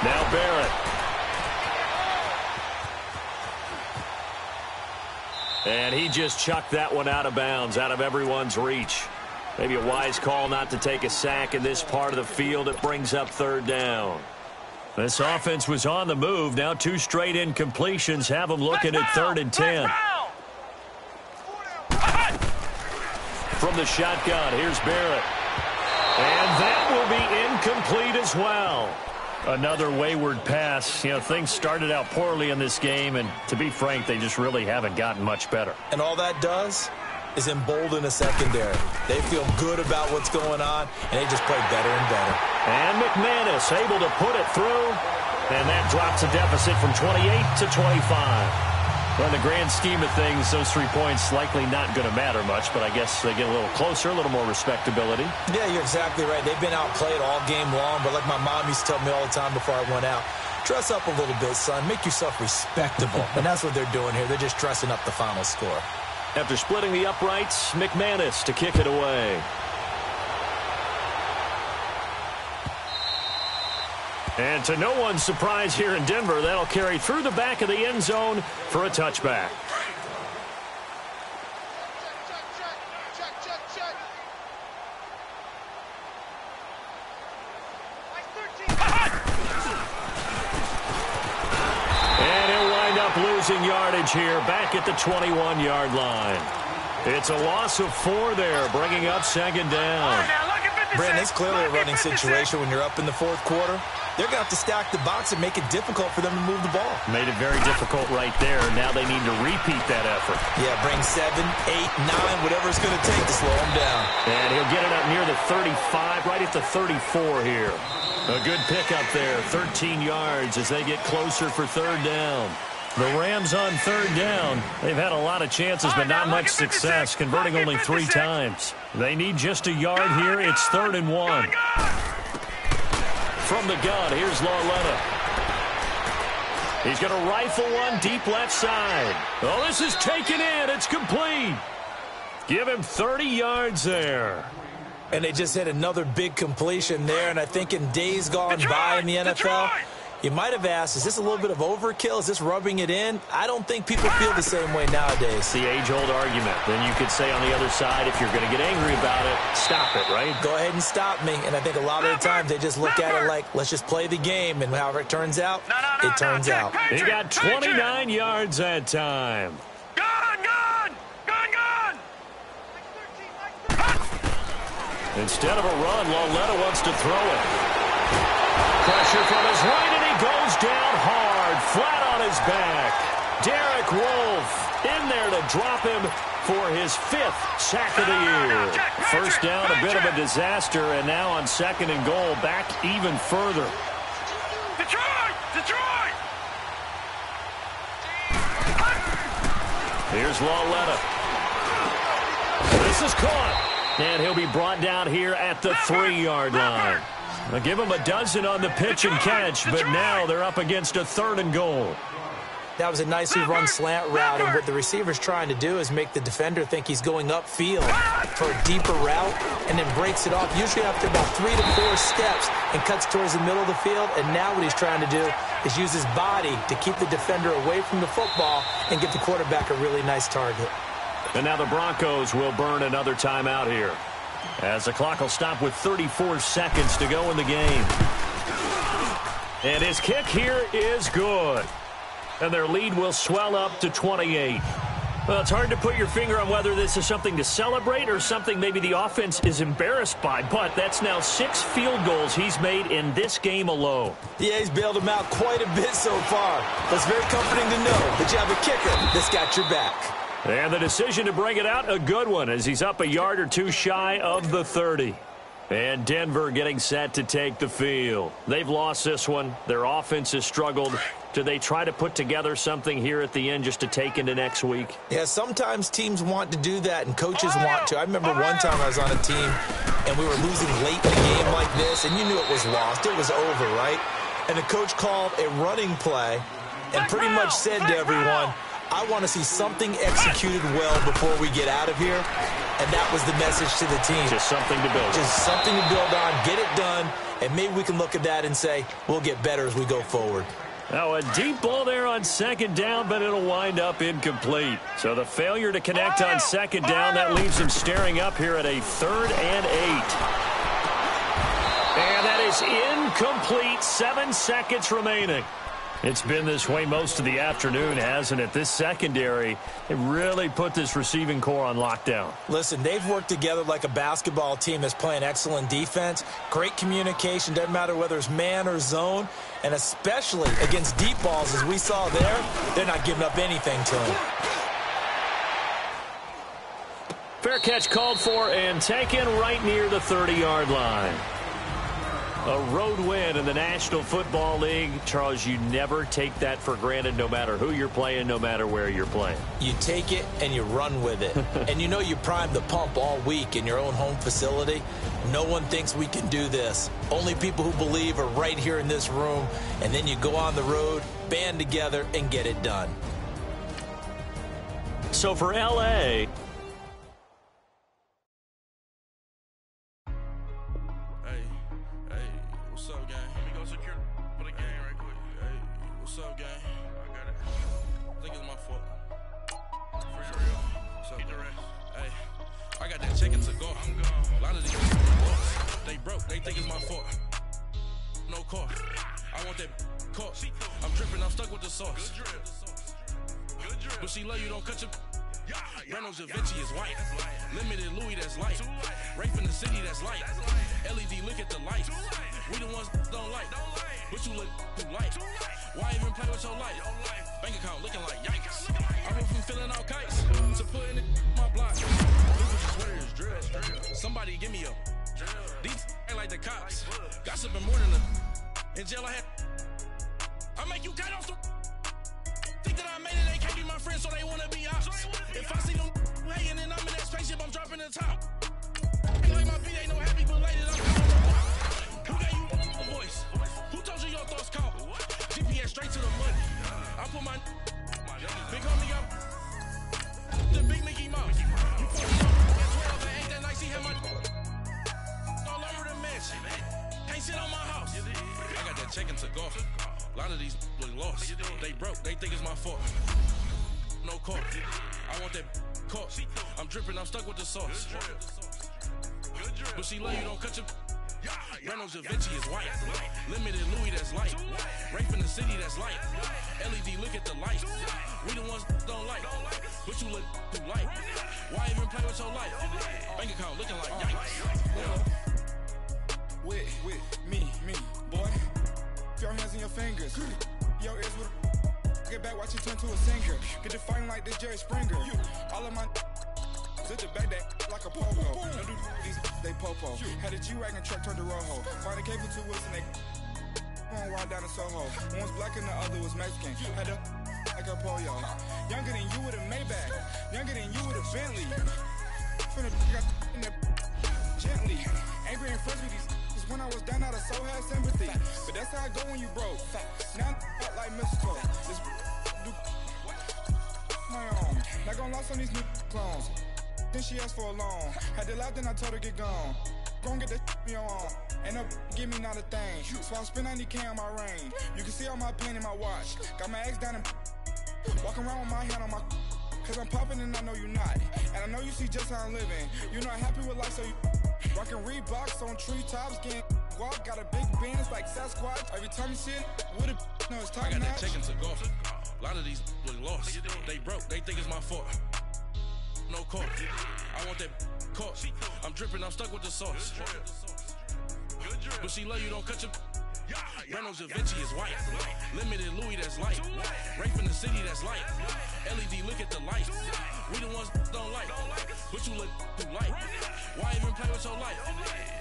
Now Barrett. And he just chucked that one out of bounds, out of everyone's reach. Maybe a wise call not to take a sack in this part of the field. It brings up third down. This offense was on the move. Now 2 straight incompletions have them looking at 3rd and 10. From the shotgun, here's Barrett. And that will be incomplete as well. Another wayward pass. You know, things started out poorly in this game, and to be frank, they just really haven't gotten much better. And all that does is embolden a secondary. They feel good about what's going on, and they just play better and better. And McManus able to put it through, and that drops a deficit from 28 to 25. Well, in the grand scheme of things, those 3 points likely not going to matter much, but I guess they get a little closer, a little more respectability. Yeah, you're exactly right. They've been outplayed all game long, but like my mom used to tell me all the time before I went out, dress up a little bit, son. Make yourself respectable. And that's what they're doing here. They're just dressing up the final score. After splitting the uprights, McManus to kick it away. And to no one's surprise here in Denver, that'll carry through the back of the end zone for a touchback. Losing yardage here back at the 21-yard line. It's a loss of 4 there, bringing up 2nd down. Brandon, it's clearly a running situation when you're up in the 4th quarter. They're going to have to stack the box and make it difficult for them to move the ball. Made it very difficult right there. Now they need to repeat that effort. Yeah, bring 7, 8, 9, whatever it's going to take to slow him down. And he'll get it up near the 35, right at the 34 here. A good pickup there, 13 yards as they get closer for 3rd down. The Rams on 3rd down. They've had a lot of chances, but not much success, converting only 3 times. They need just a yard here. It's 3rd and 1. From the gun, here's Lauletta. He's going to rifle one deep left side. Oh, this is taken in. It's complete. Give him 30 yards there. And they just hit another big completion there, and I think in days gone by in the NFL, you might have asked, is this a little bit of overkill? Is this rubbing it in? I don't think people feel the same way nowadays. The age-old argument. Then you could say on the other side, if you're going to get angry about it, stop it, right? Go ahead and stop me. And I think a lot of the times they just look at it like, let's just play the game. And however it turns out, it turns out. He got 29 yards that time. Instead of a run, Lauletta wants to throw it. Pressure from his right, and he goes down hard, flat on his back. Derek Wolfe in there to drop him for his 5th sack of the year. First down, a bit of a disaster, and now on 2nd and goal, back even further. Detroit! Detroit! Here's Lauletta. This is caught. And he'll be brought down here at the 3-yard line. They'll give him a dozen on the pitch and catch, but now they're up against a 3rd and goal. That was a nicely run slant route, and what the receiver's trying to do is make the defender think he's going upfield for a deeper route, and then breaks it off, usually after about 3 to 4 steps, and cuts towards the middle of the field. And now what he's trying to do is use his body to keep the defender away from the football and give the quarterback a really nice target. And now the Broncos will burn another timeout here. as the clock will stop with 34 seconds to go in the game. And his kick here is good. And their lead will swell up to 28. Well, it's hard to put your finger on whether this is something to celebrate or something maybe the offense is embarrassed by, but that's now 6 field goals he's made in this game alone. Yeah, he's bailed him out quite a bit so far. That's very comforting to know that you have a kicker that's got your back. And the decision to bring it out, a good one, as he's up a yard or two shy of the 30. And Denver getting set to take the field. They've lost this one. Their offense has struggled. Do they try to put together something here at the end just to take into next week? Yeah, sometimes teams want to do that and coaches want to. I remember one time I was on a team and we were losing late in a game like this and you knew it was lost. It was over, right? And the coach called a running play and pretty much said to everyone, I want to see something executed well before we get out of here. And that was the message to the team. Just something to build on. Just something to build on, get it done, and maybe we can look at that and say, we'll get better as we go forward. Now a deep ball there on second down, but it'll wind up incomplete. So the failure to connect on second down, that leaves him staring up here at a 3rd and 8. And that is incomplete. 7 seconds remaining. It's been this way most of the afternoon, hasn't it? This secondary, it really put this receiving core on lockdown. Listen, they've worked together like a basketball team that's playing excellent defense. Great communication, doesn't matter whether it's man or zone. And especially against deep balls, as we saw there, they're not giving up anything to him. Fair catch called for and taken right near the 30-yard line. A road win in the National Football League. Charles, you never take that for granted no matter who you're playing, no matter where you're playing. You take it and you run with it. And you know you primed the pump all week in your own home facility. No one thinks we can do this. Only people who believe are right here in this room. And then you go on the road, band together, and get it done. So for L.A., They think it's my fault. No car. I want that car. I'm dripping, I'm stuck with the sauce. But she love you, don't cut your. Reynolds Da Vinci is white. Limited Louis, that's light. Rape in the city, that's light. LED, look at the lights. We the ones don't like. But you look too light. Why even play with your life? Bank account looking like yikes. I went from filling out kites to putting it in my block. Sweater is drill. Somebody give me a. These ain't like the cops. Gossiping more than the. In jail I had. I make you cut off the. Think that I made it, they can't be my friends, so they wanna be ops. If I see them hanging and I'm in that spaceship, I'm dropping the top. Ain't like my beat ain't no happy, but later I'm who gave you a voice? Who told you your thoughts count? GPS straight to the money. I put my big homie up. The big Mickey Mouse. You put me up at 12 and ain't that nice, he had my all over the mansion. Can't sit on my house. I got that chicken to go. A lot of these look lost. They broke, they think it's my fault. No car. I want that car. I'm dripping, I'm stuck with the sauce. But she love you, don't cut your. Reynolds Da Vinci is white. Limited Louis, that's light. Rape in the city, that's light. LED, look at the lights. We the ones don't like. But you look too light. Why even play with your life? Bank account looking like yikes. With me, boy. Your hands in your fingers. Your ears with get back, watch you turn to a singer. Get the fighting like this Jerry Springer. All of my sit the back that like a pogo. No do these they popo. Had a G-Wagon truck turned to Rojo. Find a cable 2 wheels and they on ride down to Soho. One was black and the other was Mexican. Had a like a polio. Younger than you with a Maybach. Younger than you with a Bentley. Finna got in the gently. Angry and friends with these. When I was down out of so had sympathy. But that's how I go when you broke. Now I'm like mystical. This do my own. Not gonna lost on these new clones. Then she asked for a loan. Had to laugh, then I told her get gone. Gon' get that me on. Ain't no give me not a thing. So I spend 90K on my ring. You can see all my pain in my watch. Got my ex down and walking around with my hand on my. Cause I'm popping and I know you not. And I know you see just how I'm living. You're not happy with life, so you. Rockin' Reeboks on treetops, getting walk. Got a big Benz like Sasquatch. Every time you see it, with a no, it's top I got notch. that check into golf. A lot of these look lost. They broke, they think it's my fault. No car. I want that caught. I'm dripping, I'm stuck with the sauce. But she love you, don't cut your. Reynolds Da Vinci is white. Limited Louis, that's light. Rape in the city, that's light. LED, look at the light. We the ones don't like. But you look too light. Why even play with your life?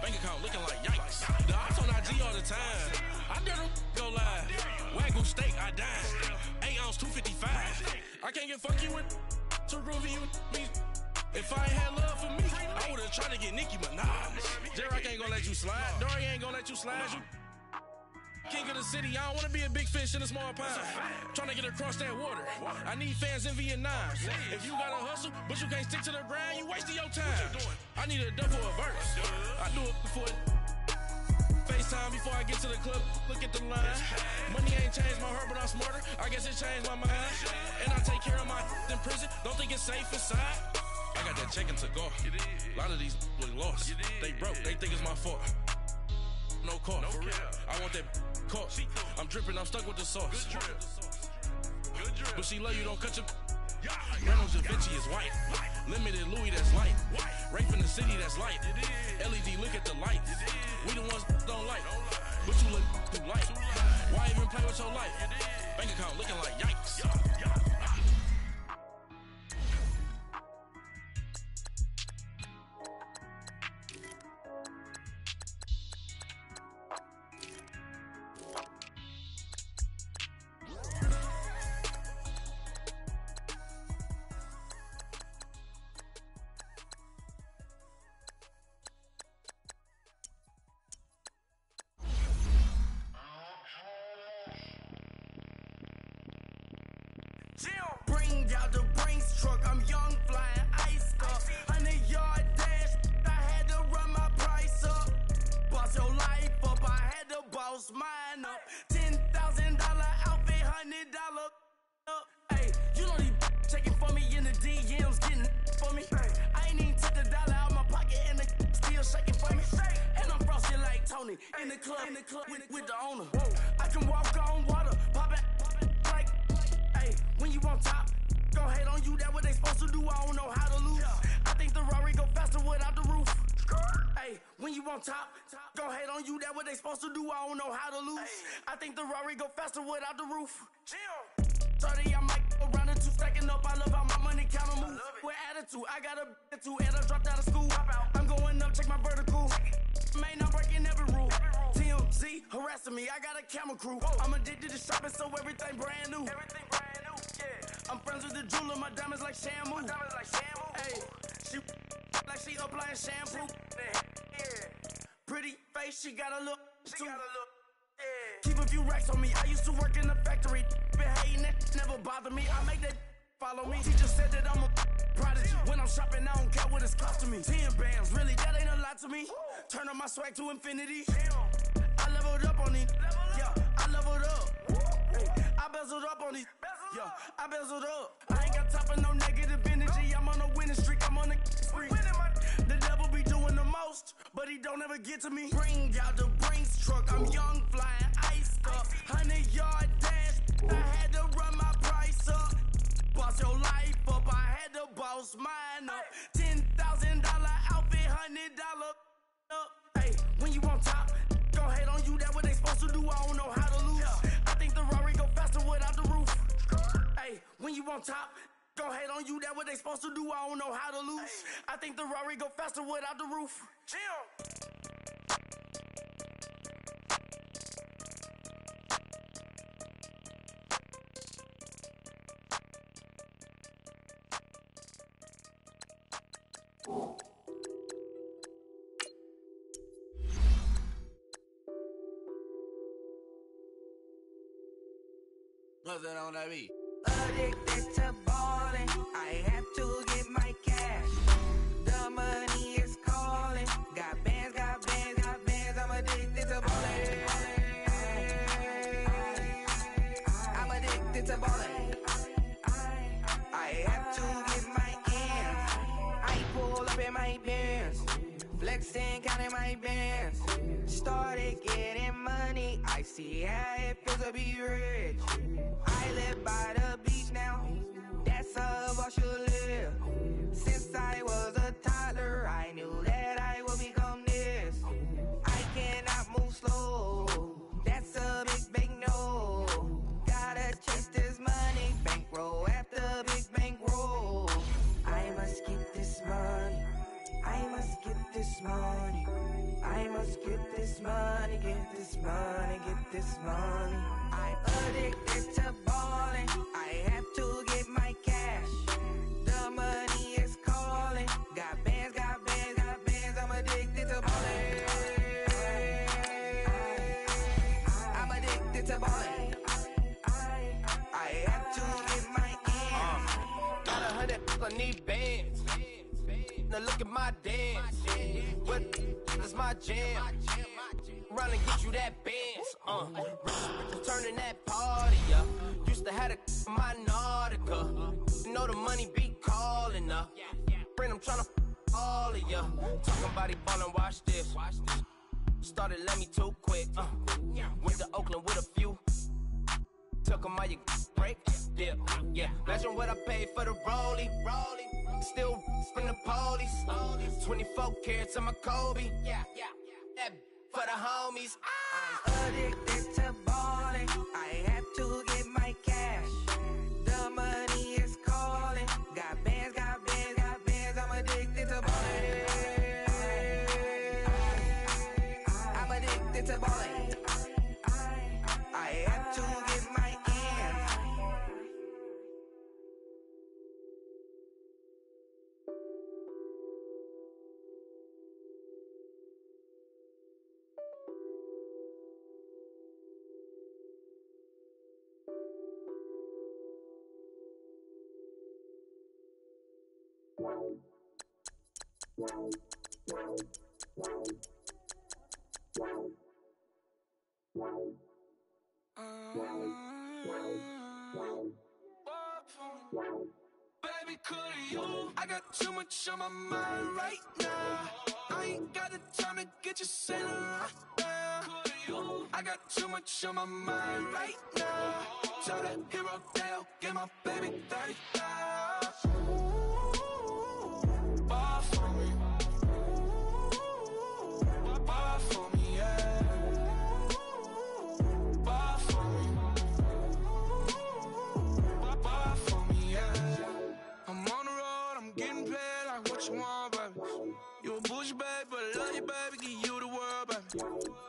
Bank account looking like yikes. The ops on IG all the time. I dare them go live. Wagyu steak, I dine. 8 ounce, 255. I can't get fuck you with to groovy you me. If I ain't had love for me, I would've tried to get Nicki Minaj. J-Rock ain't gonna let you slide. Dory ain't gonna let you slide. You king of the city, I don't wanna be a big fish in a small pond. Trying to get across that water. I need fans in Vietnam. If you gotta hustle, but you can't stick to the grind, you wasting your time. I need a double a verse. I do it before FaceTime before I get to the club. Look at the line. Money ain't changed my heart, but I'm smarter. I guess it changed my mind. And I take care of my in prison. Don't think it's safe inside. I got that check into golf. A lot of these look lost. They broke, they think it's my fault. No car, for real. I want that caught. I'm dripping, I'm stuck with the sauce. But she love you, don't cut your. Reynolds Da Vinci is white. Limited Louis, that's light. Rape in the city, that's light. LED, look at the light. We the ones don't like. But you look too light. Why even play with your life? Bank account looking like yikes. Bring out the Brinks truck, I'm young, flying ice up. 100-yard dash, I had to run my price up. Boss your life up, I had to boss mine up. $10,000 outfit, $100 up. Hey, you know these checking for me in the DMs, getting for me. I ain't even took the dollar out my pocket and the still shaking for me. And I'm frosted like Tony in the club with the owner. I can walk on water, pop it like, hey, when you on top. Go hate on you, that what they supposed to do, I don't know how to lose. I think the Rari go faster without the roof. Hey, when you on top, go hate on you, that what they supposed to do, I don't know how to lose. I think the Rari go faster without the roof. 30, I might go round and two, stacking up, I love how my money counter move. With attitude, I got a attitude, and I dropped out of school. I'm going up, check my vertical. Man, I'm breaking every rule. TMZ harassing me, I got a camera crew. I'm addicted to shopping, so everything brand new. I'm friends with the jeweler, my diamonds like Shamu. Hey, she like she applying shampoo. Pretty face, she got a look. Keep a few racks on me. I used to work in the factory. Been hating it, never bother me. I make that follow me. Teacher said that I'm a prodigy. When I'm shopping, I don't care what it's costing me. 10 bands, really, that ain't a lot to me. Turn on my swag to infinity. I leveled up on these. Yeah, I leveled up. Hey, I bezeled up on these. Yeah, I bezeled up. I ain't got time for no negative energy. I'm on a winning streak. I'm on a spree. The devil be doing the most, but he don't ever get to me. Bring out the Brinks truck. I'm young, flying ice up. 100-yard dash. I had to run my price up. Boss your life up. I had to boss mine up. $10,000 outfit, $100 up. Hey, when you on top, go hate on you. That what they supposed to do. I don't know how to lose. I think the Rari go faster without the roof. Hey, when you on top, go hate on you. That what they supposed to do. I don't know how to lose. I think the Rari go faster without the roof. What's that on that beat? Addicted to ballin', I have to get my cash. The money is calling. Got bands, got bands, got bands. I'm addicted to ballin'. I'm addicted to ballin'. I have to get my ends. I pull up in my pants, flexing. money, I see how it feels to be rich. I live by the beach now, that's how I should live. Since I was a toddler, I knew that I would become this. I cannot move slow, that's a big no. Gotta chase this money, bankroll after big bankroll. I must get this money, I must get this money, I must get this money, get this money, get this money. I'm addicted to balling, I have to get my cash. The money is calling, got bands, got bands, got bands, I'm addicted to balling. I'm addicted to balling, I have to get my ends. Got 100, I need bands. Now look at my dance. What is my jam? Run and get you that bands. Turning that party up. Used to have a my Nautica. You know the money be calling up. Friend, I'm tryna all of ya. Talking about it ballin', watch this. Started let me too quick. Went to Oakland with a few. Took 'em all you break. Dip. Yeah. Imagine what I paid for the rollie. Still from the police. 24 carats on my Kobe. Yeah. That for the homies. I'm addicted to balling, I have to get my cash. The money is calling, got bands, got bands, got bands, I'm addicted to balling. I'm addicted to balling, I have to get my ends. Baby, could you? I got too much on my mind right now. I ain't got the time to get you sailing right now. Could you? I got too much on my mind right now. Tell that hero Dale, get my baby 30,000. Ball for me. Ball for me, yeah. Ball for me. Ball for me, yeah. I'm on the road, I'm getting paid like what you want, baby. You a bougie, baby, but I love you, baby, give you the world, baby.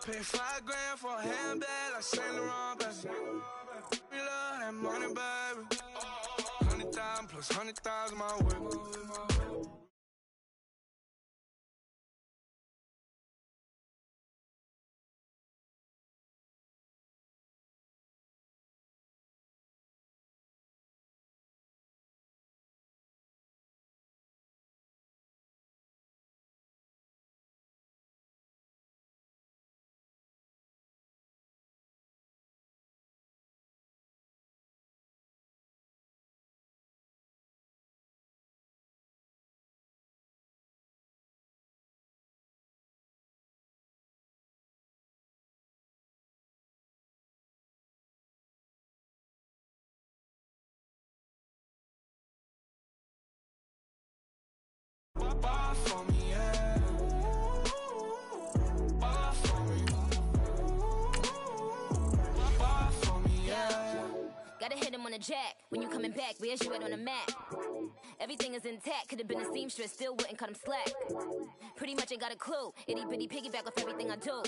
Pay $5 grand for a handbag like Saint Laurent, baby. We love that money, baby. 100,000 plus 100,000 my way. Ball for me, yeah. Ball for me. Ball for me, yeah. Gotta hit him on the jack. When you coming back, where's you at on the map? Everything is intact. Could've been a seamstress, still wouldn't cut him slack. Pretty much ain't got a clue. Itty bitty piggyback off everything I do.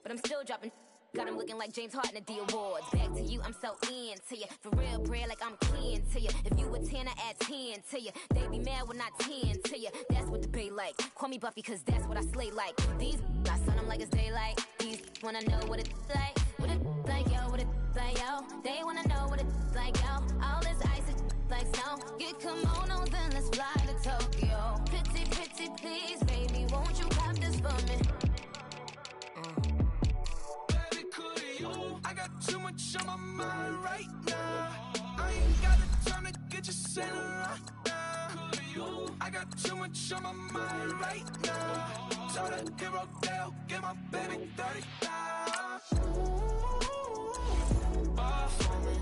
But I'm still dropping. Got him looking like James Harden at the awards. Back to you, I'm so into you. For real, bread, like I'm keen to you. If you a 10, I add 10 to you. They be mad when I 10 to you. That's what the bay like. Call me Buffy, cause that's what I slay like. These, I son them like it's daylight. These wanna know what it's like. What it like, yo, what it like, yo. They wanna know what it's like, yo. All this ice is like snow. Get kimonos and let's fly to Tokyo. Pretty, pretty, please, baby, won't you pop this for me? I got too much on my mind right now. I ain't got the time to get you sailing right now. I got too much on my mind right now. Tell that hero Dale, get my baby 30,000. Ball for me.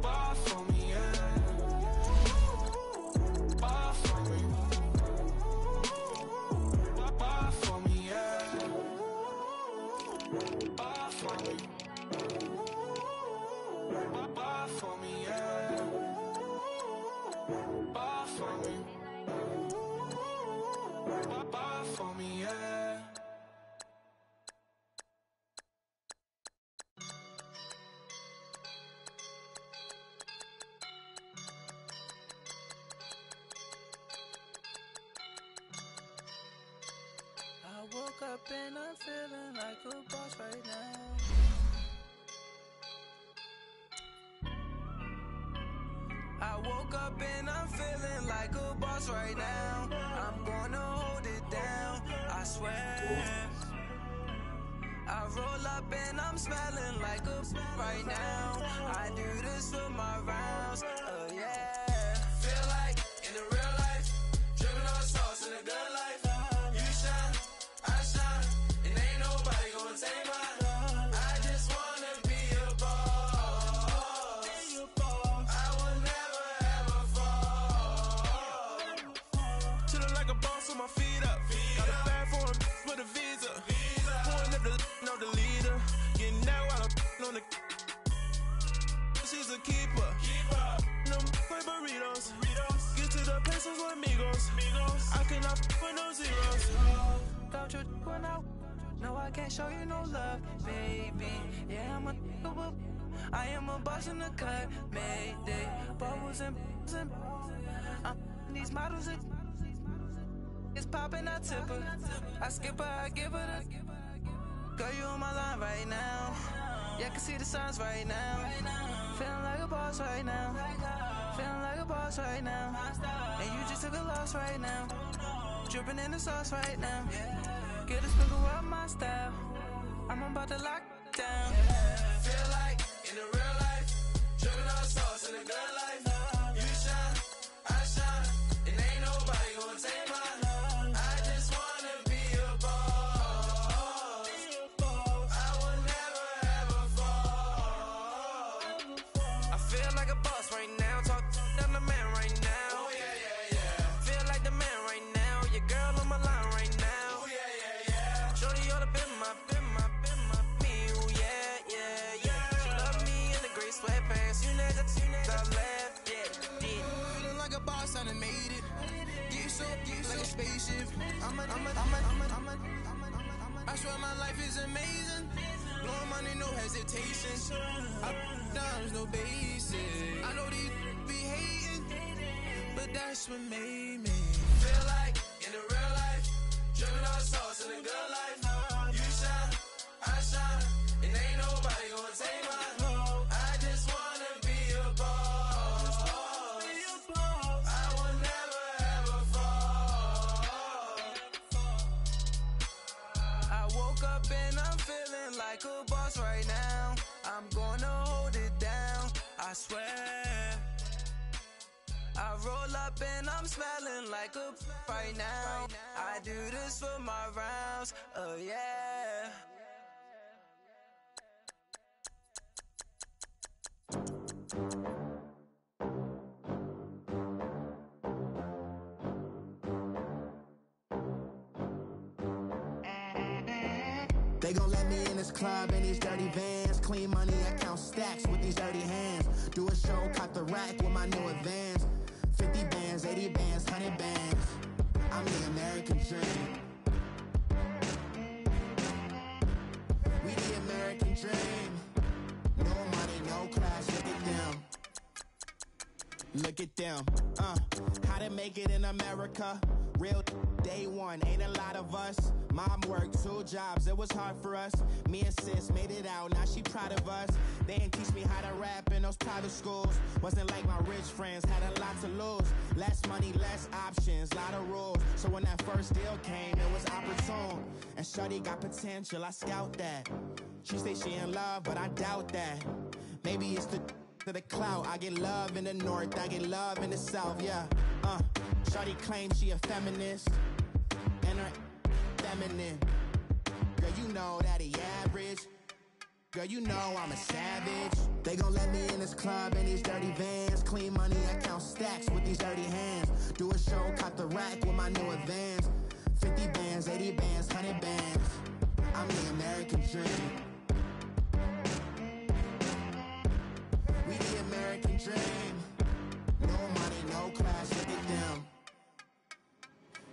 Ball for me, yeah. Ball for me. Ball for me, yeah. Ball for me. Ball for me, yeah. Ball for me. Ball for me, yeah. I woke up and I'm feeling like a boss right now. I woke up and I'm feeling like a boss right now. I'm gonna hold it down, I swear. I roll up and I'm smelling like a right now. I do this for my rounds, yeah. Feel like in the real life, dripping on sauce in the good life. You shine, I shine, and ain't nobody gonna take mine. I just wanna be a boss. I will never ever fall. Chillin' like a boss with my feet up. Got a bag for him with a visa. Pulling up the know the leader. Getting that while I'm on the. She's a keeper. No play burritos. Get to the pesos with amigos. I cannot with no zeros. Don't you when no, I can't show you no love, baby. Yeah, I am a boss in the cut, Mayday. Bubbles and these models it's popping, I tip her. I skip her, I give her the. Girl, you on my line right now. Yeah, I can see the signs right now. Feeling like a boss right now. Feeling like a boss right now. And you just took a loss right now. Dripping in the sauce right now. Get a sprinkle up my style. I'm about to lock down. Feel like in the real life, dripping on sauce in the good life. You shine, I shine, and ain't nobody gonna take mine. I just wanna be a boss. I will never ever fall. I feel like a boss right now. Talk down the man right now. Oh yeah, yeah, yeah. Feel like the man right now. Your girl on my line right now. Oh yeah, yeah, yeah. Shorty ought to been my me. Ooh, yeah, yeah, yeah. She love me in the gray sweatpants. You never left, yeah. Feeling like a boss, I done made it. Get so like a spaceship. I swear my life is amazing. Blowing money, no hesitation. Up, downs, no basic. I know these be hating, but that's what made me. Feel like in the real life, dripping on sauce in the good life. You shine, I shine, and ain't nobody gonna take mine. I just wanna be a boss. I will never ever fall. I woke up and I'm feeling like a boss right now. I'm gonna hold it down, I swear. I roll up and I'm smelling like a right now. I do this for my rounds, yeah. They gon' let me in this club in these dirty vans. Clean money, I count stacks with these dirty hands. Do a show, caught the rack with my new advance. 50 bands, 80 bands, 100 bands. I'm the American dream. We the American dream. No money, no class, look at them. Look at them, how to make it in America. Real day one, ain't a lot of us. Mom worked 2 jobs, it was hard for us. Me and sis made it out, now she proud of us. They didn't teach me how to rap in those private schools. Wasn't like my rich friends, had a lot to lose. Less money, less options, lot of rules. So when that first deal came, it was opportune. And shorty got potential, I scout that. She say she in love, but I doubt that. Maybe it's the clout. I get love in the north, I get love in the south, yeah. Shorty claims she a feminist, and her feminine. Girl, you know that he average. Girl, you know I'm a savage. They gon' let me in this club in these dirty vans. Clean money, I count stacks with these dirty hands. Do a show, cop the rack with my new advance. 50 bands, 80 bands, 100 bands. I'm the American dream. We the American dream. No money, no class, look at them.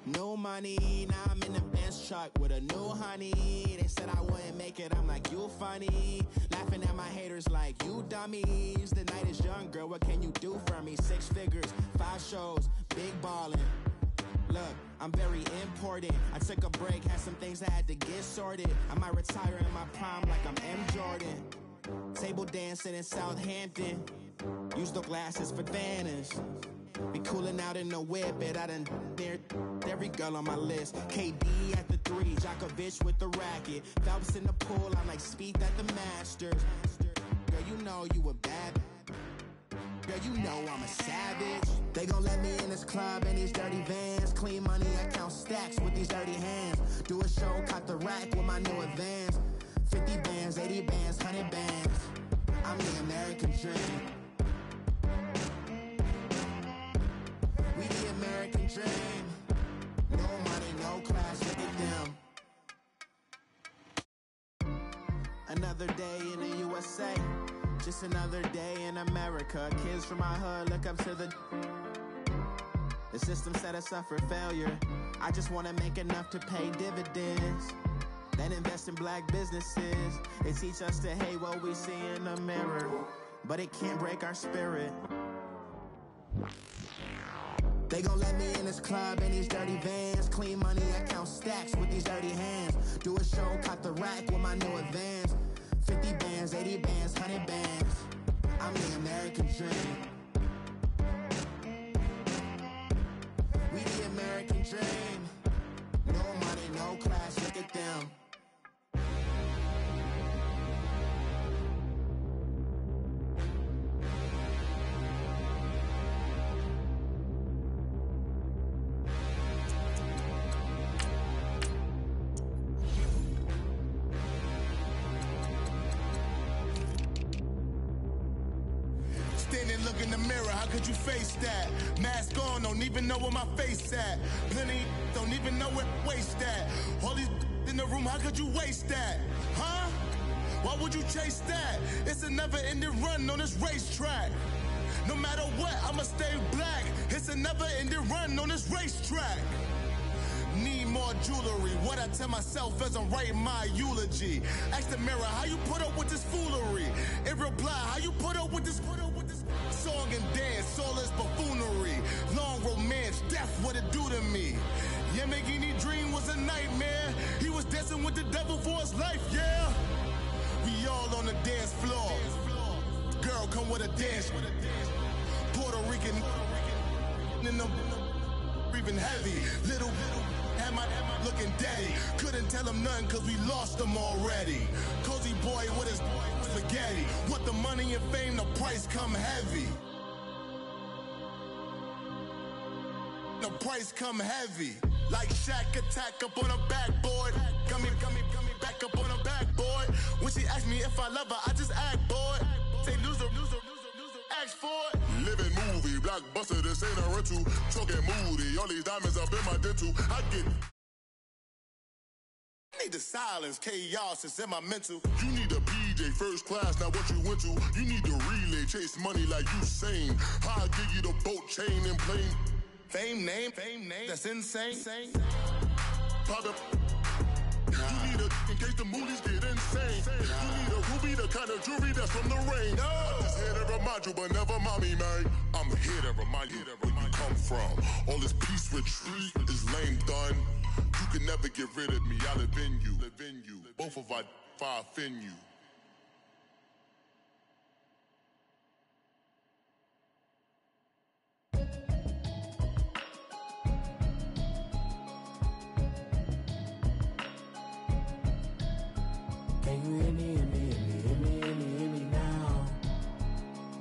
No money, now I'm in the Benz truck with a new honey. They said I wouldn't make it, I'm like, you funny. Laughing at my haters like, you dummies. The night is young, girl, what can you do for me? 6 figures, 5 shows, big ballin'. Look, I'm very important. I took a break, had some things I had to get sorted. I might retire in my prime like I'm M. Jordan. Table dancing in Southampton. Use the glasses for Vanish. Be cooling out in the whip, but I done dared every girl on my list. KD at the 3, Djokovic with the racket. Phelps in the pool, I'm like Speed at the Masters. Girl, you know you a bad. Girl, you know I'm a savage. They gon' let me in this club in these dirty vans. Clean money, I count stacks with these dirty hands. Do a show, cop the rack with my new advance. 50 bands, 80 bands, 100 bands. I'm the American dream. We the American dream. No money, no class, look at them. Another day in the USA. Just another day in America. Kids from my hood look up to the system set us up for failure. I just want to make enough to pay dividends. Then invest in black businesses. It teach us to hate what we see in the mirror, but it can't break our spirit. They gon' let me in this club in these dirty vans. Clean money, I count stacks with these dirty hands. Do a show, cop the rack with my new advance. 50 bands, 80 bands, 100 bands. I'm the American dream. We the American dream. No money, no class, look at them. Look in the mirror, how could you face that? Mask on, don't even know where my face at. Plenty don't even know where waist at. All these in the room, how could you waste that? Huh? Why would you chase that? It's a never-ending run on this racetrack. No matter what, I'ma stay black. It's a never-ending run on this racetrack. Need more jewelry. What I tell myself as I'm writing my eulogy. Ask the mirror, how you put up with this foolery? In reply, how you put up with this song and dance, all this buffoonery. Long romance, death, what it do to me? Yamagini dream was a nightmare. He was dancing with the devil for his life, yeah. We all on the dance floor. Girl, come with a dance. Puerto Rican in the breathing heavy. Little am I looking daddy. Couldn't tell him nothing cause we lost him already. Cozy boy with his spaghetti. Want the money and fame, the price come heavy. The price come heavy. Like Shaq attack up on a backboard. Coming back up on a backboard. When she asked me if I love her, I just act bored. Say loser, ask for it. Living movie, blockbuster, this ain't a rental. Talking moody, all these diamonds up in my dental. I need the silence, chaos is in my mental. You need a PJ first class, not what you went to. You need the relay, chase money like Usain. I'll give you the boat, chain, and plane. Fame name, that's insane. Pop up. You need a, in case the movies get insane. You need a ruby, the kind of jewelry that's from the rain. I'm just here to remind you, but never mommy, man. I'm here to remind you where you come from. All this peace retreat is lame done. You can never get rid of me, I live in you. Both of our fire fin you. Can you hear me, hear me, hear me, hear me, hear me, hear me now?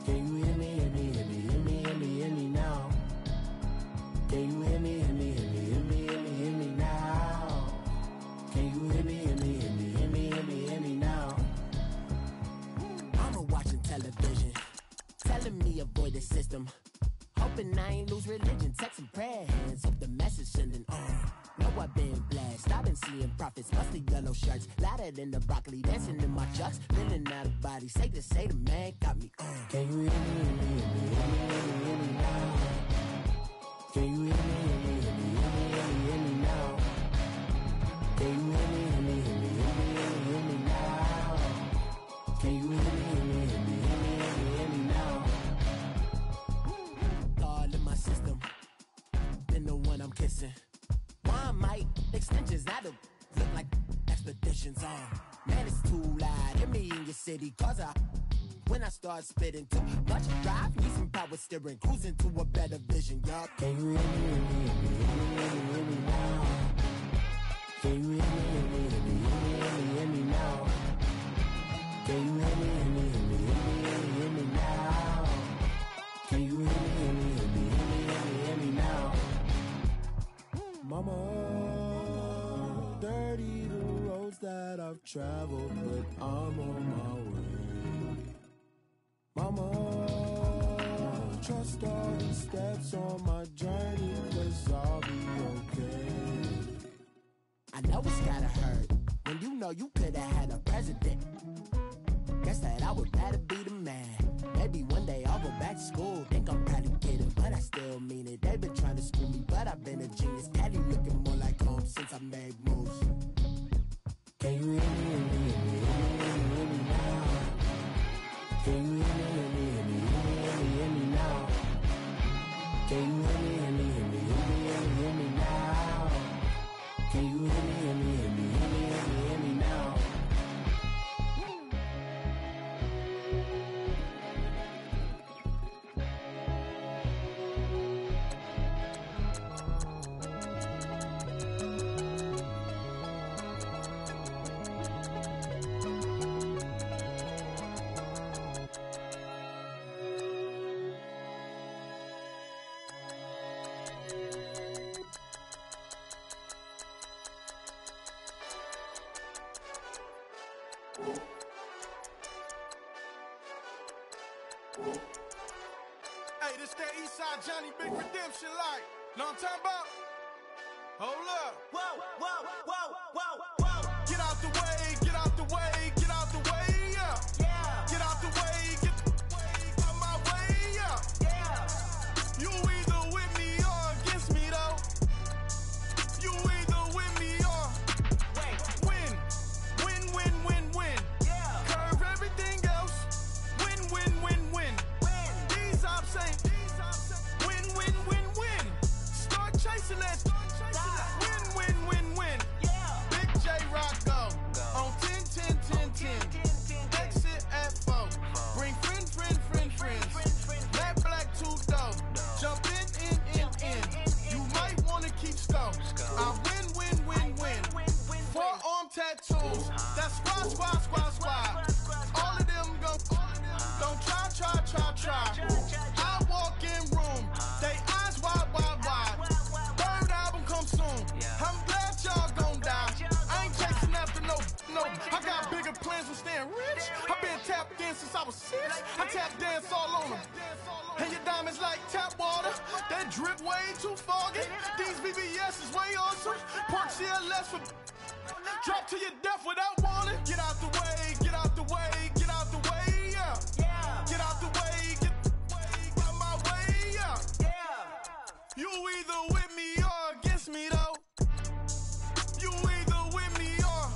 Can you hear me, hear me, hear me, hear me, hear me, hear me now? Can you hear me, hear me, hear me, hear me, hear me, hear me now? Can you hear me, hear me, hear me, avoid the system. Hoping I ain't lose religion, text and prayer hands. Hope the message sending on. Know I've been blessed. I've been seeing prophets, musty yellow shirts, louder than the broccoli, dancing in my chucks, feeling out of body. Say the man got me on. Can you hear me? Hear me now? Can you hear me now? Can you hear me now? Can you hear me now? God in my system, been the one I'm kissing. One mic extensions that'll look like expeditions on. Man, it's too loud. Hear me in your city, cause when I start spitting too much drive, need some power steering, cruising to a better vision, y'all. Can you hear me now? Can you hear me now? Can you hear me now? Can you hear me now? Mama, dirty the roads that I've traveled, but I'm on my way. Mama, trust all the steps on my journey, 'cause I'll be okay. I know it's gotta hurt when you know you could've had a president. Guess that I would rather be the man. Maybe one day I'll go back to school. Think I'm probably kidding, but I still mean it. They've been trying to school me, but I've been a genius. Caddy looking more like home since I made moves. Can you hear me now? Can you hear me now? Can you hear me now? Can you hear me now? Hey, this that Eastside Johnny Big Redemption like. Know what I'm talking about? Hold up. Whoa, whoa, whoa, whoa, whoa. Get out the way, get out the way, get out the way, yeah. Yeah. Get out the way, get out my way, yeah. Yeah. You either with me or against me, though. You either with me or win. Win. Yeah. Curve everything else. Win. These ops ain't win. Start chasing that. Win. Yeah. Big J Rock go on 10. Exit at 4. Bring friends. Matt Black 2 dope. Jump in. You might wanna keep score. I win. Forearm tattoos. That's squad. All of them go. Don't try. I walk in room. They eyes wide. Third album come soon. I'm glad y'all gon' die. I ain't chasing after no. I got bigger plans for staying rich. I been tapped in since I was 6. I tap dance all on them. And your diamonds like tap water. That drip way too foggy. These BBS is way awesome. Park CLS for drop to your death without warning. Get out the way, yeah. Get out the way, get out my way, yeah. You either with me or against me, though. You either with me or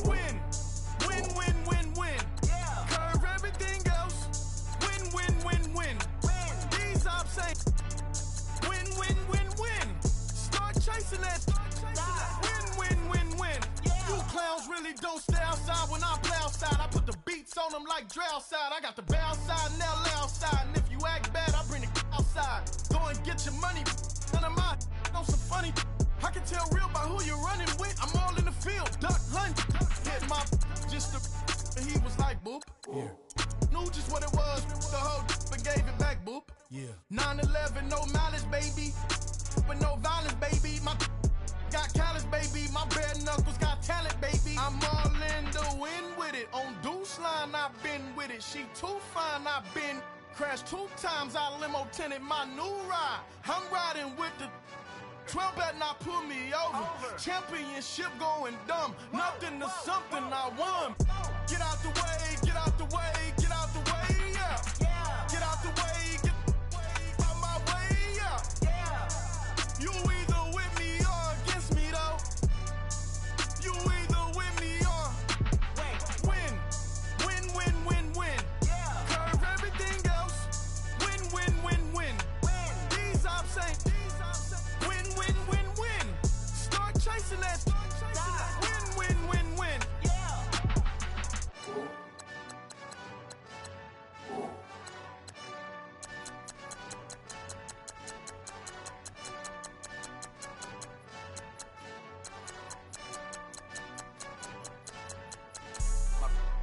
win. Yeah. Curve everything else. Win. These ops ain't win. Start chasing that. Win. Yeah. You clowns really don't stay outside when I play outside. I put the beats on them like Drought side. I got the bow side and LA outside. And if you act bad, I bring the outside. Go and get your money. None of my on some funny. I can tell real by who you're running with. I'm all in the field. Duck hunt. Hit my just the. And he was like, boop. Here. Knew just what it was. The whole and gave it back, boop. Yeah. 9/11, no malice, baby. With no violence, baby. My got callous, baby. My bare knuckles got talent, baby. I'm all in the wind with it. On Deuce Line, I've been with it. She too fine, I've been Crashed 2 times out of limo tinted my new ride. I'm riding with the 12 better not pull me over. Championship going dumb. Nothing to something I won. Get out the way, get out the way, get out the way, yeah. Get out the way, get out my way, yeah. You either with me or against me though. You either with me or win. Win, win, win, win. Curve everything else. Win, win, win, win. These ops ain't. Win, win, win, win. Start chasing that. Win, win, win, win.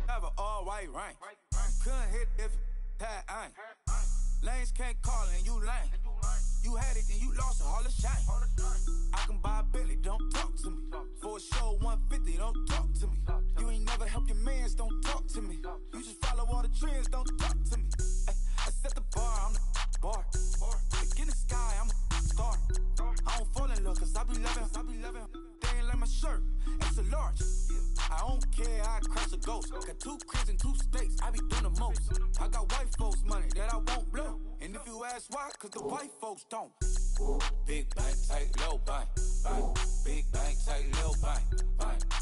Have an all-white rank. Couldn't hit if it had ain't. Lanes can't call and you lame. You had it and you lost a hall of shame. I can buy a Billy, don't talk to me. For a show 150, don't talk to me. You ain't never help your mans, don't talk to me. You just follow all the trends, don't talk to me. I set the bar, I'm the bar. Look in the sky, I'm a star. I don't fall in love cause I be loving. They ain't like my shirt, extra large. I don't care, I crash a ghost. Got 2 cribs and 2 states, I be doing the most. I got white folks money that I won't blow. And if you ask why, cause the white folks don't. Big bank, tight, low bank. Big bank, tight, low bank.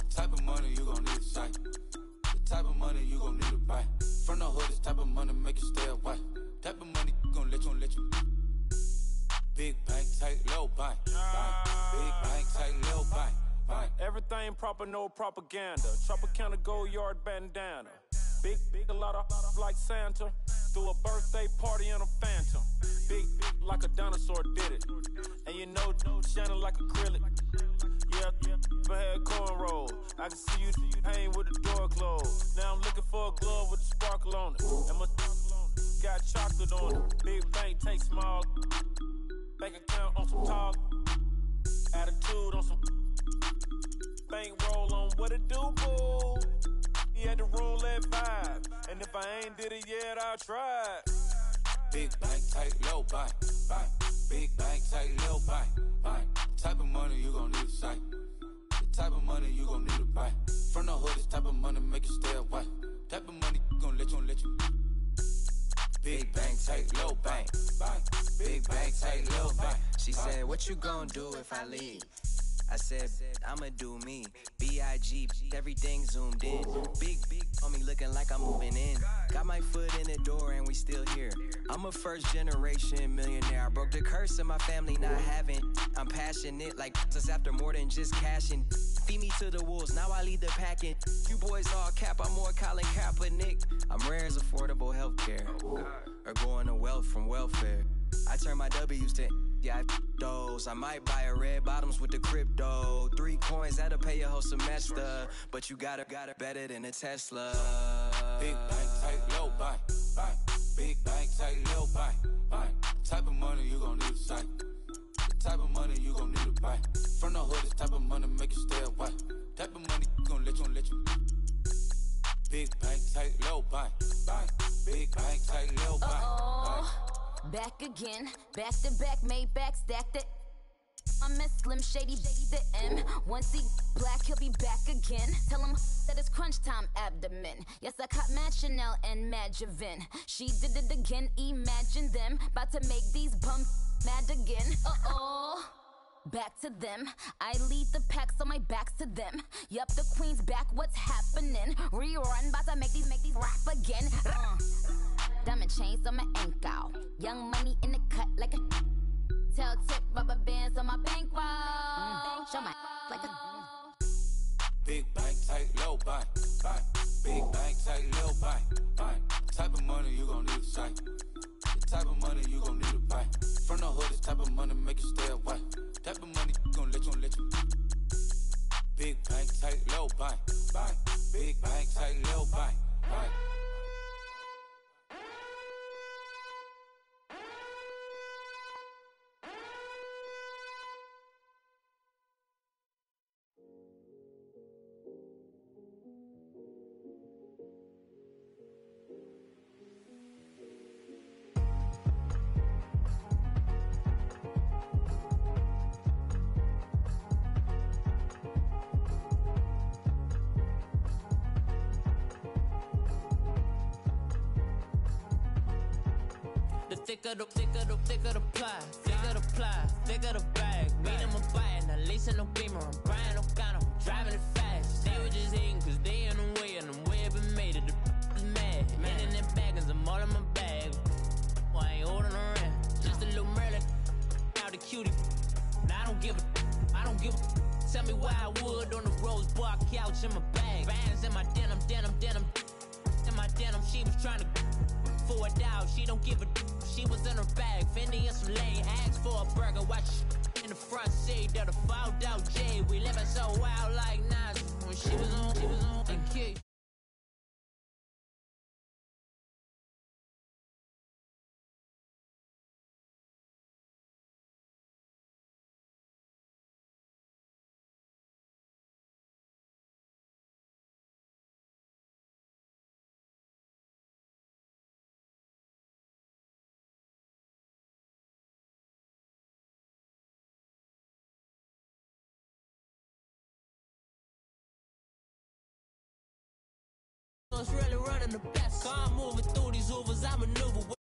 Type of money you gon' need to sight. The type of money you gon' need to buy. From the hood, this type of money make you stay away. Type of money gon' let you. Big bank, tight, low bank. Big bank, tight, low bank. Everything proper, no propaganda. Tropicana gold yard bandana. Big, a lot of like Santa. Threw a birthday party in a phantom. Big like a dinosaur did it. And you know, shining like acrylic. Yeah, I had cornrows. I can see you hang with the door closed. Now I'm looking for a glove with a sparkle on it. And my got chocolate on it. Big bank, take small. Bank account on some talk. Attitude on some. Bank roll on what it do, boo. He had the roulette vibe. And if I ain't did it yet, I'll try. Big bank, tight, low bank. Big bank, tight, low bank. Type of money you gon' need to sight. The type of money you gon' need to buy. From the hood, this type of money make you stay away. Type of money gon' let you. Big bank, tight, low bank. Big bank, tight, low bank. She said, what you gon' do if I leave? I said, I'ma do me. B.I.G. Everything zoomed in. Big on me looking like I'm moving in. Got my foot in the door and we still here. I'm a first generation millionaire. I broke the curse of my family not having. I'm passionate like us after more than just cashing. Feed me to the wolves, now I lead the packing. You boys all cap, I'm more Colin Kaepernick. I'm rare as affordable healthcare. Or going to wealth from welfare. I turn my W's to those. I might buy a red bottoms with the crypto. 3 coins, that'll pay your whole semester. But you got it better than a Tesla. Big bank, tight, low bank. Big bank, tight, low bank. Type of money you gon' need to sight. The type of money you gon' need to buy. From the hood, this type of money make you stay away. Type of money gon' let you. Big bank, tight, low bank. Big bank, tight, low bank. Back again, back to back, made back, stacked it. I'm a Slim Shady, the M. Once he black, he'll be back again. Tell him that it's crunch time abdomen. Yes, I caught Mad Chanel and Mad Javin. She did it again, imagine them. About to make these bums mad again. Back to them. I lead the pack, so my back's to them. Yup, the queen's back, what's happening? Rerun, about to make these rap again. Diamond chains on my ankle. Young money in the cut like a tail tip, rubber bands on my bankroll. Show my like a Big bank, tight, low bank. Big bank, tight, low bank. Type of money you gon' need to sight. The type of money you gon' need to buy. From the hood, this type of money make you stay away. Type of money gon' let you. Big bank, tight, low bank. Big bank, tight, low bank. thicker the ply, thicker the ply, thicker the bag. Meet them a buying, at least in no beamer. I'm Brian O'Connor, I'm driving it fast. They were just hating cause they in the way, and the way I've been made it, the is mad. Man in them baggins, I'm all in my bag. Well, I ain't holding around, just a little Merlin, out the cutie. Now I don't give a. Tell me why I would on the rose bar couch in my bag. Bands in my denim. In my denim, she was trying to for it out. She don't give a. She was in her bag. Fendi and some lane hags for a burger. Watch in the front seat of the fouled out J. We living so wild like Nas. When she was on the kick. Really running the best. Car moving through these overs, I maneuver.